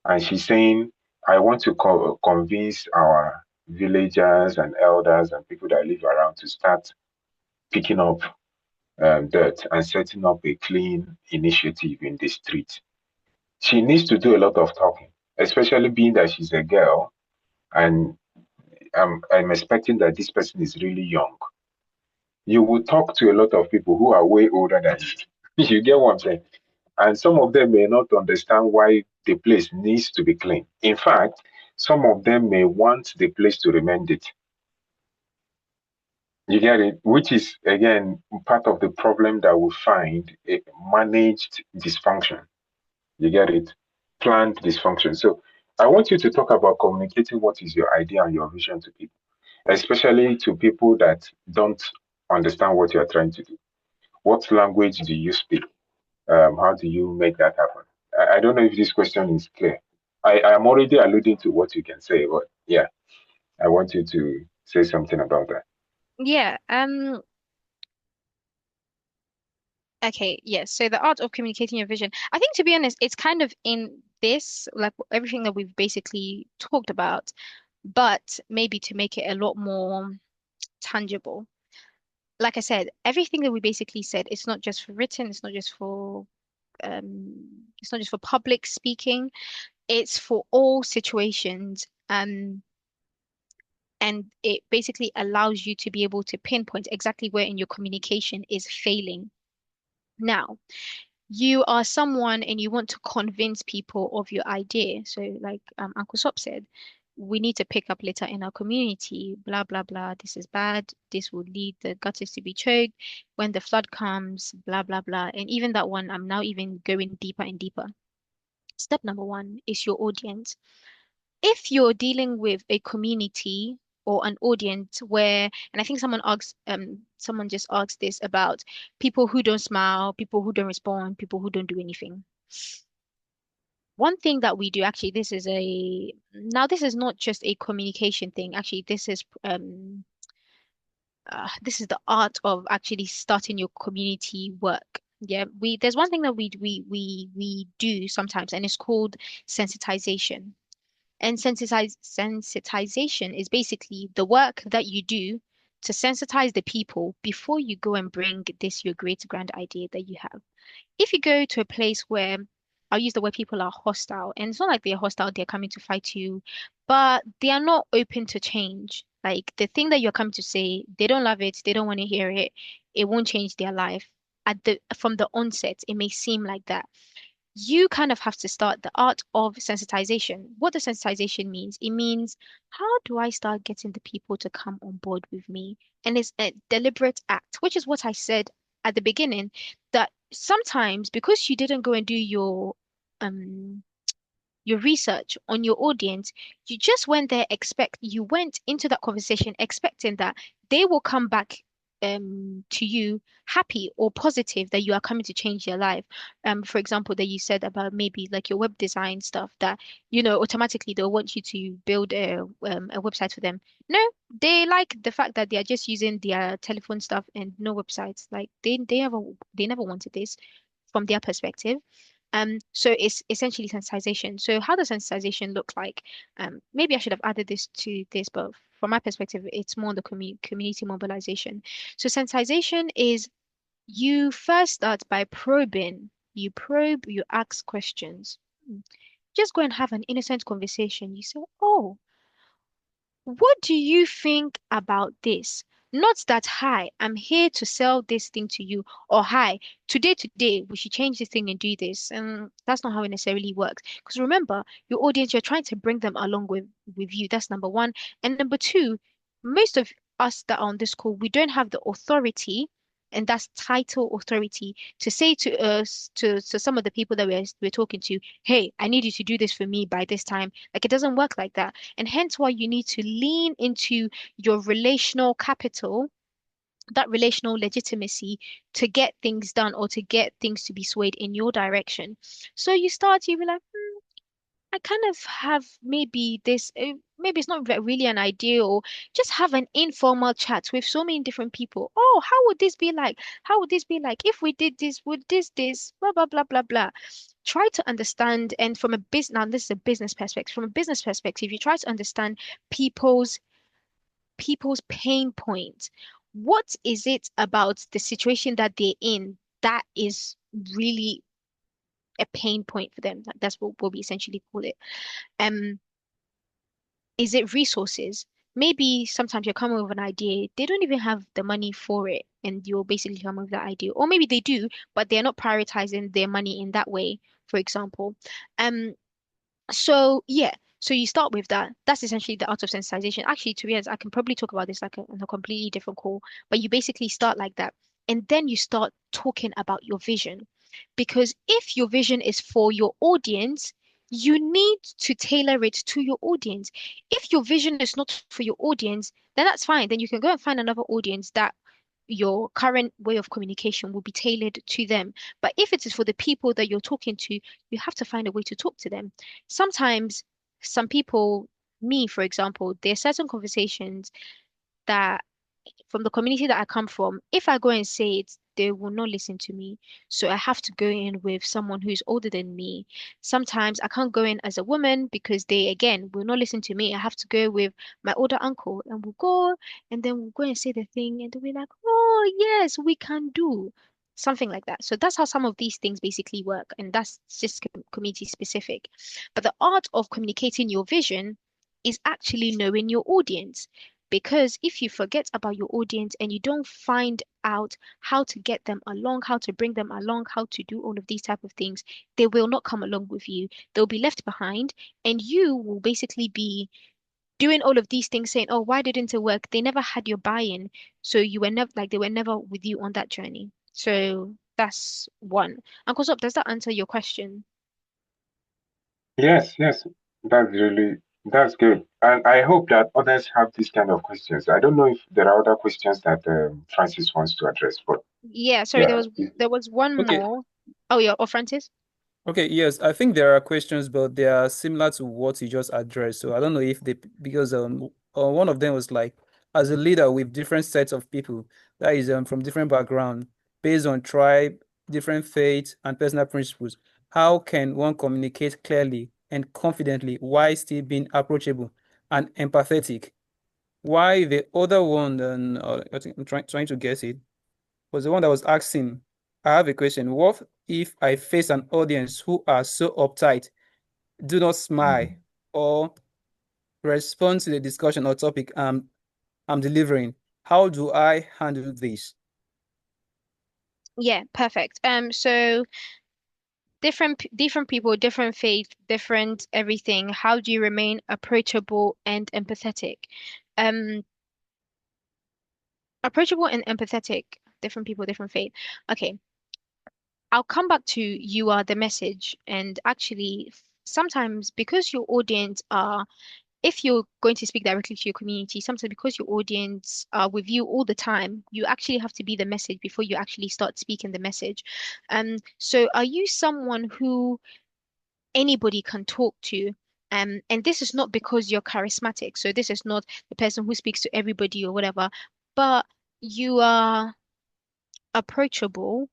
And she's saying, I want to convince our villagers and elders and people that live around to start picking up dirt and setting up a clean initiative in the street. She needs to do a lot of talking, especially being that she's a girl. And I'm expecting that this person is really young. You will talk to a lot of people who are way older than you. You get what I'm saying? And some of them may not understand why the place needs to be clean. In fact, some of them may want the place to remain dirty. You get it? Which is, again, part of the problem that we find a managed dysfunction. You get it? Planned dysfunction. So I want you to talk about communicating what is your idea and your vision to people, especially to people that don't understand what you're trying to do. What language do you speak? How do you make that happen? I don't know if this question is clear. I am already alluding to what you can say, but yeah, I want you to say something about that. Yeah. Okay, yes. So the art of communicating your vision. I think to be honest, it's kind of in this, like everything that we've basically talked about. but maybe to make it a lot more tangible. Like I said, everything that we basically said, it's not just for written, it's not just for public speaking, it's for all situations. And it basically allows you to be able to pinpoint exactly where in your communication is failing. Now, you are someone and you want to convince people of your idea. So, like Uncle Sop said, we need to pick up litter in our community, blah, blah, blah. This is bad. This will lead the gutters to be choked when the flood comes, blah, blah, blah. And even that one, I'm now even going deeper and deeper. Step number one is your audience. If you're dealing with a community or an audience where, and I think someone just asked this about people who don't smile, people who don't respond, people who don't do anything. One thing that we do, actually, now this is not just a communication thing. Actually, this is the art of actually starting your community work. Yeah, there's one thing that we do sometimes, and it's called sensitization. And sensitization is basically the work that you do to sensitize the people before you go and bring this your great grand idea that you have. If you go to a place where I'll use the word people are hostile, and it's not like they're hostile, they're coming to fight you, but they are not open to change. Like the thing that you're coming to say, they don't love it, they don't want to hear it, it won't change their life. From the onset, it may seem like that. You kind of have to start the art of sensitization. What does sensitization means? It means, how do I start getting the people to come on board with me? And it's a deliberate act, which is what I said at the beginning, that sometimes because you didn't go and do um your research on your audience, you just went there, you went into that conversation expecting that they will come back to you happy or positive that you are coming to change their life. For example, that you said about maybe like your web design stuff that, automatically they'll want you to build a website for them. No, they like the fact that they are just using their telephone stuff and no websites. Like they never wanted this from their perspective. So it's essentially sensitization. So how does sensitization look like? Maybe I should have added this to this, but from my perspective, it's more on the community mobilization. So sensitization is you first start by probing. You probe, you ask questions. Just go and have an innocent conversation. You say, oh, what do you think about this? Not that, hi, I'm here to sell this thing to you, or hi, today, we should change this thing and do this. And that's not how it necessarily works. Because remember, your audience, you're trying to bring them along with you. That's number one. And number two, most of us that are on this call, we don't have the authority, and that's title authority, to say to us, to some of the people that we're talking to, hey, I need you to do this for me by this time. Like it doesn't work like that. And hence why you need to lean into your relational capital, that relational legitimacy, to get things done or to get things to be swayed in your direction. So you be like, I kind of have maybe this, maybe it's not really an idea, or just have an informal chat with so many different people. Oh, how would this be like? How would this be like if we did this? Would this, blah, blah, blah, blah, blah. Try to understand, and from a business, now this is a business perspective. From a business perspective, you try to understand people's people's pain point. What is it about the situation that they're in that is really a pain point for them? That's what we essentially call it. Um, is it resources? Maybe sometimes you're coming with an idea, they don't even have the money for it, and you're basically coming with that idea. Or maybe they do, but they're not prioritizing their money in that way, for example. Um, so yeah, so you start with that. That's essentially the art of sensitization. Actually, to be honest, I can probably talk about this like on a completely different call, but you basically start like that. And then you start talking about your vision. Because if your vision is for your audience, you need to tailor it to your audience. If your vision is not for your audience, then that's fine. Then you can go and find another audience that your current way of communication will be tailored to them. But if it is for the people that you're talking to, you have to find a way to talk to them. Sometimes some people, me, for example, there are certain conversations that from the community that I come from, if I go and say it, they will not listen to me. So I have to go in with someone who's older than me. Sometimes I can't go in as a woman because they, again, will not listen to me. I have to go with my older uncle and we'll go and then we'll go and say the thing and they'll be like, oh, yes, we can do something like that. So that's how some of these things basically work. And that's just community specific. But the art of communicating your vision is actually knowing your audience. Because if you forget about your audience and you don't find out how to get them along, how to bring them along, how to do all of these type of things, they will not come along with you. They'll be left behind, and you will basically be doing all of these things saying, "Oh, why didn't it work?" They never had your buy-in, so you were never like they were never with you on that journey. So that's one. Uncle Sop, does that answer your question? Yes, yes, that's good. And I hope that others have these kind of questions. I don't know if there are other questions that Francis wants to address, but Yeah, sorry, yeah. there was one Okay. more. Oh yeah, or Francis? Okay, yes, I think there are questions, but they are similar to what you just addressed. So I don't know if they, because one of them was like, as a leader with different sets of people, that is from different background, based on tribe, different faiths, and personal principles, how can one communicate clearly and confidently while still being approachable and empathetic? Why the other one, I think I'm trying to guess it, was the one that was asking, I have a question. What if I face an audience who are so uptight, do not smile, or respond to the discussion or topic I'm delivering? How do I handle this? Yeah, perfect. So different people, different faith, different everything. How do you remain approachable and empathetic? Um, Approachable and empathetic, different people, different faith. Okay, I'll come back to you are the message. And actually, sometimes because your audience are, if you're going to speak directly to your community, sometimes because your audience are with you all the time, you actually have to be the message before you actually start speaking the message. So are you someone who anybody can talk to? And this is not because you're charismatic. So this is not the person who speaks to everybody or whatever, but you are approachable,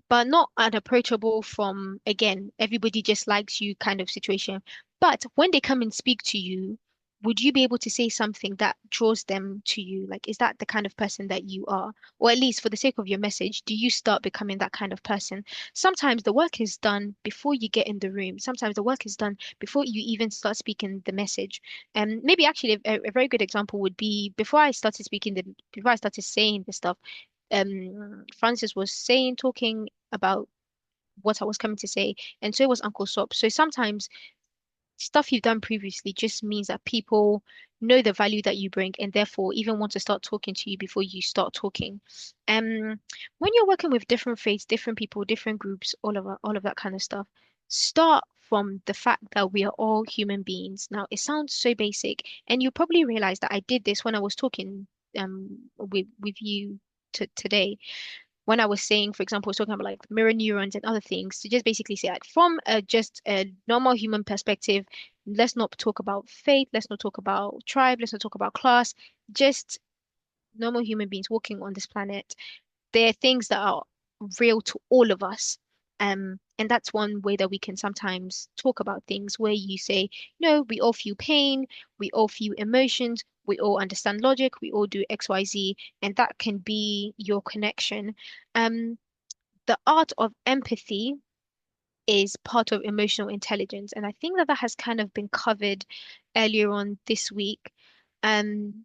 but not unapproachable from, again, everybody just likes you kind of situation. But when they come and speak to you, would you be able to say something that draws them to you? Like, is that the kind of person that you are? Or at least for the sake of your message, do you start becoming that kind of person? Sometimes the work is done before you get in the room. Sometimes the work is done before you even start speaking the message. And maybe actually a very good example would be before I started saying the stuff, Francis was saying, talking about what I was coming to say, and so was Uncle Sop. So sometimes stuff you've done previously just means that people know the value that you bring and therefore even want to start talking to you before you start talking. When you're working with different faiths, different people, different groups, all of that kind of stuff, start from the fact that we are all human beings. Now, it sounds so basic, and you probably realize that I did this when I was talking with you today when I was saying, for example, I was talking about like mirror neurons and other things, to just basically say like from just a normal human perspective, let's not talk about faith, let's not talk about tribe, let's not talk about class, just normal human beings walking on this planet. There are things that are real to all of us. And that's one way that we can sometimes talk about things where you say, no, we all feel pain, we all feel emotions, we all understand logic, we all do XYZ, and that can be your connection. Um, the art of empathy is part of emotional intelligence, and I think that that has kind of been covered earlier on this week. Um,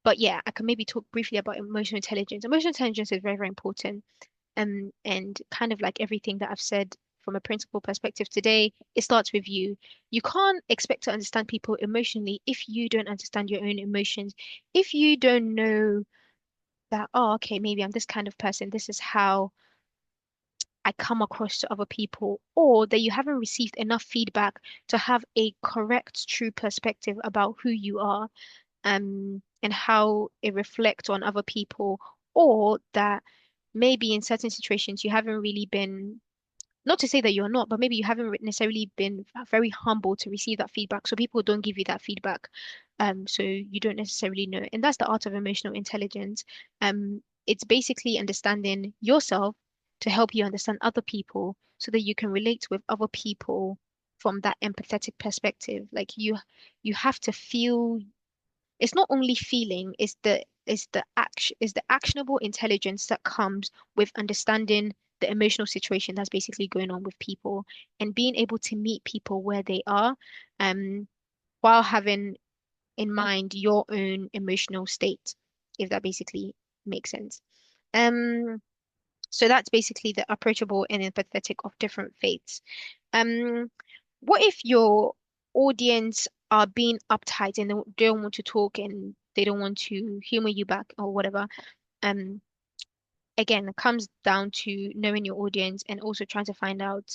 but yeah, I can maybe talk briefly about emotional intelligence. Emotional intelligence is very, very important. And kind of like everything that I've said from a principal perspective today, it starts with you. You can't expect to understand people emotionally if you don't understand your own emotions. If you don't know that, oh, okay, maybe I'm this kind of person, this is how I come across to other people, or that you haven't received enough feedback to have a correct, true perspective about who you are, and how it reflects on other people, or that maybe in certain situations you haven't really been, not to say that you're not, but maybe you haven't necessarily been very humble to receive that feedback. So people don't give you that feedback. So you don't necessarily know. And that's the art of emotional intelligence. it's basically understanding yourself to help you understand other people so that you can relate with other people from that empathetic perspective. Like you have to feel, it's not only feeling, it's the actionable intelligence that comes with understanding the emotional situation that's basically going on with people and being able to meet people where they are, um, while having in mind your own emotional state, if that basically makes sense. Um, so that's basically the approachable and empathetic of different faiths. Um, what if your audience are being uptight and they don't want to talk and they don't want to humor you back or whatever? Um, Again, it comes down to knowing your audience and also trying to find out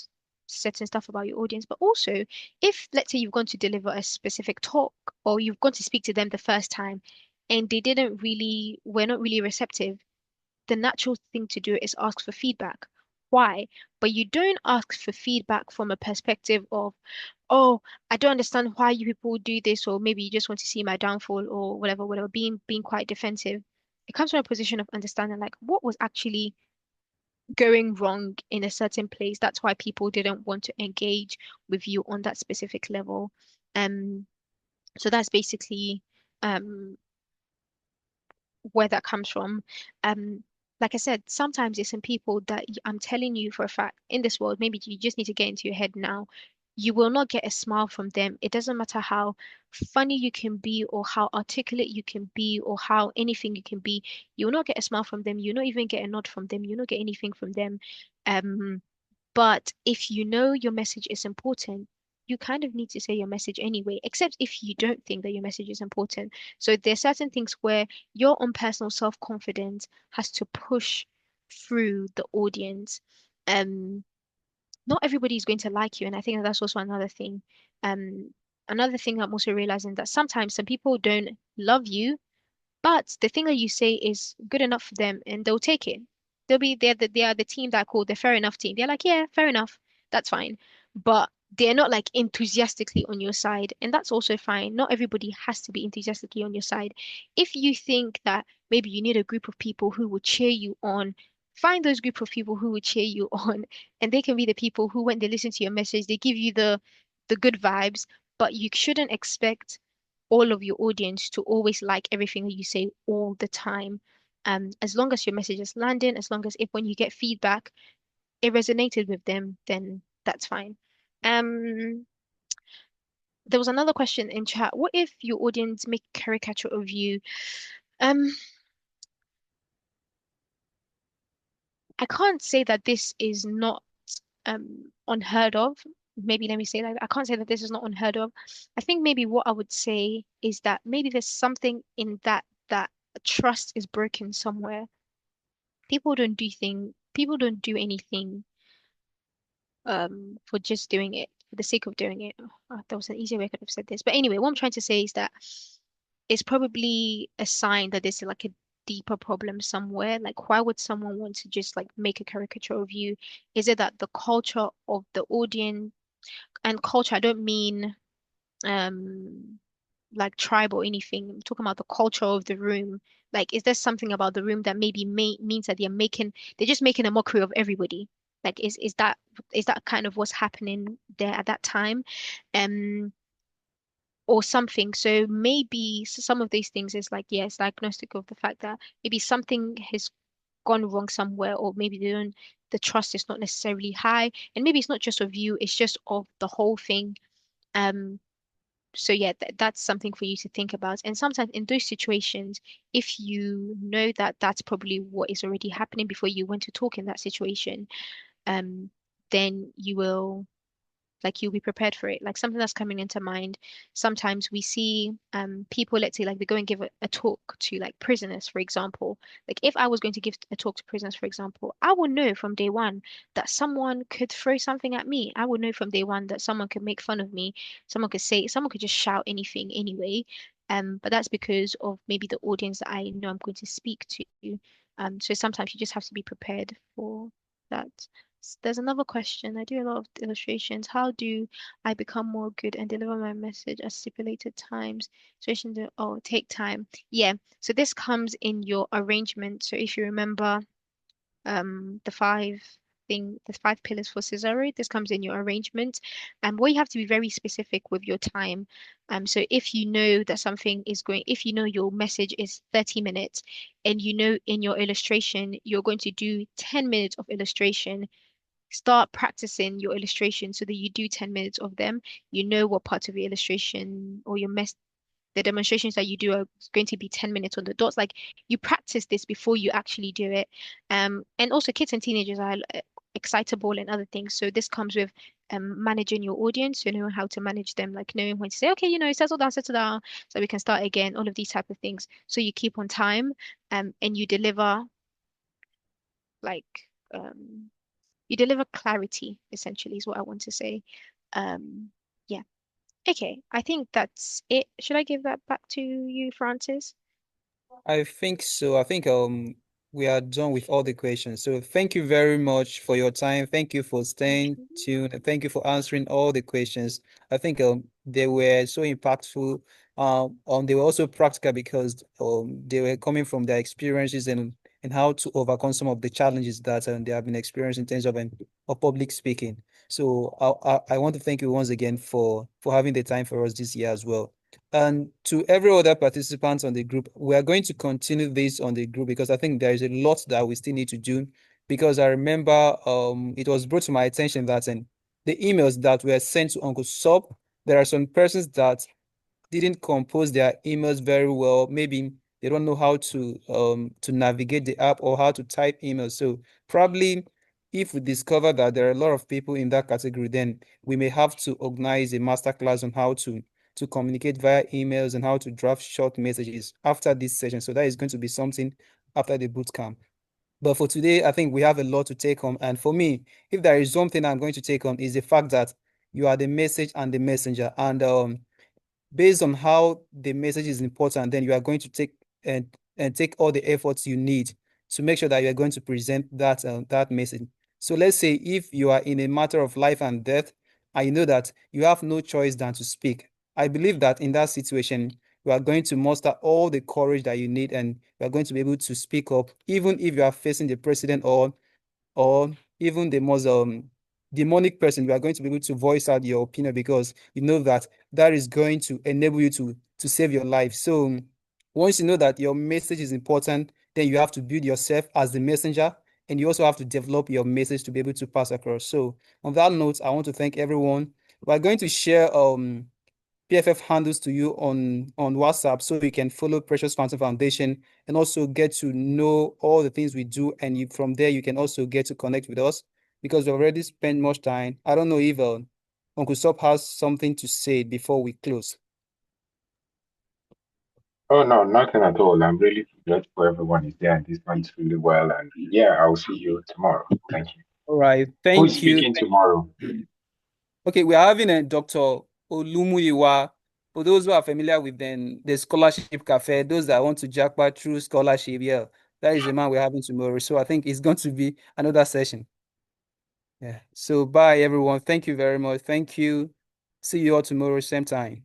certain stuff about your audience. But also, if let's say you've gone to deliver a specific talk or you've gone to speak to them the first time and were not really receptive, the natural thing to do is ask for feedback. Why? But you don't ask for feedback from a perspective of, oh, I don't understand why you people do this, or maybe you just want to see my downfall or whatever, whatever, being quite defensive. It comes from a position of understanding like what was actually going wrong in a certain place. That's why people didn't want to engage with you on that specific level. Um, so that's basically um where that comes from. Um, like I said, sometimes it's in people that I'm telling you for a fact in this world, maybe you just need to get into your head now. You will not get a smile from them. It doesn't matter how funny you can be or how articulate you can be or how anything you can be. You will not get a smile from them. You'll not even get a nod from them. You'll not get anything from them. Um, but if you know your message is important, you kind of need to say your message anyway, except if you don't think that your message is important. So there are certain things where your own personal self-confidence has to push through the audience. Um, Not everybody is going to like you, and I think that's also another thing. Another thing I'm also realizing that sometimes some people don't love you, but the thing that you say is good enough for them and they'll take it. They are the team that I call the fair enough team. They're like, yeah, fair enough. That's fine. But they're not like enthusiastically on your side. And that's also fine. Not everybody has to be enthusiastically on your side. If you think that maybe you need a group of people who will cheer you on, find those group of people who will cheer you on. And they can be the people who, when they listen to your message, they give you the good vibes, but you shouldn't expect all of your audience to always like everything that you say all the time. As long as your message is landing, as long as if when you get feedback, it resonated with them, then that's fine. Um, there was another question in chat. What if your audience make a caricature of you? Um, I can't say that this is not unheard of. Maybe let me say that. I can't say that this is not unheard of. I think maybe what I would say is that maybe there's something in that trust is broken somewhere. People don't do anything for just doing it, for the sake of doing it. Oh, that was an easier way I could have said this. But anyway, what I'm trying to say is that it's probably a sign that there's like a deeper problem somewhere. Like, why would someone want to just like make a caricature of you? Is it that the culture of the audience and culture, I don't mean um like tribe or anything. I'm talking about the culture of the room. Like, is there something about the room that maybe means that they're just making a mockery of everybody? Like, is that kind of what's happening there at that time? Um, or something. So maybe some of these things is like, yes, diagnostic of the fact that maybe something has gone wrong somewhere, or maybe the trust is not necessarily high, and maybe it's not just of you, it's just of the whole thing. Um, so yeah, that's something for you to think about. And sometimes in those situations, if you know that that's probably what is already happening before you went to talk in that situation, um, then you'll be prepared for it. Like something that's coming into mind. Sometimes we see people, let's say like they go and give a talk to like prisoners, for example. Like if I was going to give a talk to prisoners, for example, I would know from day one that someone could throw something at me. I would know from day one that someone could make fun of me. Someone could just shout anything anyway. But that's because of maybe the audience that I know I'm going to speak to. So sometimes you just have to be prepared for that. There's another question. I do a lot of illustrations. How do I become more good and deliver my message at stipulated times? Illustrations, oh, take time. Yeah. So this comes in your arrangement. So if you remember, the the 5 pillars for Cesare. This comes in your arrangement. Where you have to be very specific with your time. So if you know that if you know your message is 30 minutes and you know in your illustration you're going to do 10 minutes of illustration, start practicing your illustration so that you do 10 minutes of them. You know what part of your illustration or the demonstrations that you do are going to be 10 minutes on the dots. Like you practice this before you actually do it. And also kids and teenagers are excitable and other things. So this comes with managing your audience, so knowing how to manage them, like knowing when to say, okay, settle down, so we can start again, all of these type of things. So you keep on time, and like um, you deliver clarity, essentially, is what I want to say. Yeah. Okay, I think that's it. Should I give that back to you, Francis? I think so. I think we are done with all the questions. So thank you very much for your time. Thank you for Thank staying you. tuned. And thank you for answering all the questions. I think they were so impactful. They were also practical because they were coming from their experiences and how to overcome some of the challenges that they have been experiencing in terms of public speaking. So I want to thank you once again for having the time for us this year as well. And to every other participant on the group, we are going to continue this on the group because I think there is a lot that we still need to do. Because I remember it was brought to my attention that in the emails that were sent to Uncle Sop, there are some persons that didn't compose their emails very well. Maybe they don't know how to navigate the app or how to type emails. So probably if we discover that there are a lot of people in that category, then we may have to organize a masterclass on how to communicate via emails and how to draft short messages after this session. So that is going to be something after the boot camp. But for today, I think we have a lot to take on. And for me, if there is something I'm going to take on is the fact that you are the message and the messenger. And based on how the message is important, then you are going to take take all the efforts you need to make sure that you are going to present that message. So let's say if you are in a matter of life and death, and you know that you have no choice than to speak. I believe that in that situation, you are going to muster all the courage that you need, and you are going to be able to speak up, even if you are facing the president or even the most demonic person. You are going to be able to voice out your opinion because you know that that is going to enable you to save your life. So once you know that your message is important, then you have to build yourself as the messenger, and you also have to develop your message to be able to pass across. So on that note, I want to thank everyone. We're going to share PFF handles to you on WhatsApp so you can follow Precious Fountain Foundation and also get to know all the things we do. And from there, you can also get to connect with us because we already spent much time. I don't know if Uncle Sop has something to say before we close. Oh no, nothing at all. I'm really grateful everyone is there and this went really well. And yeah, I'll see you tomorrow. Thank you. All right. Who is Thank you. speaking tomorrow? Okay, we are having a Dr. Olumuyiwa. For those who are familiar with the scholarship cafe, those that want to jackpot through scholarship, yeah, that is the man we're having tomorrow. So I think it's going to be another session. Yeah. So bye everyone. Thank you very much. Thank you. See you all tomorrow, same time.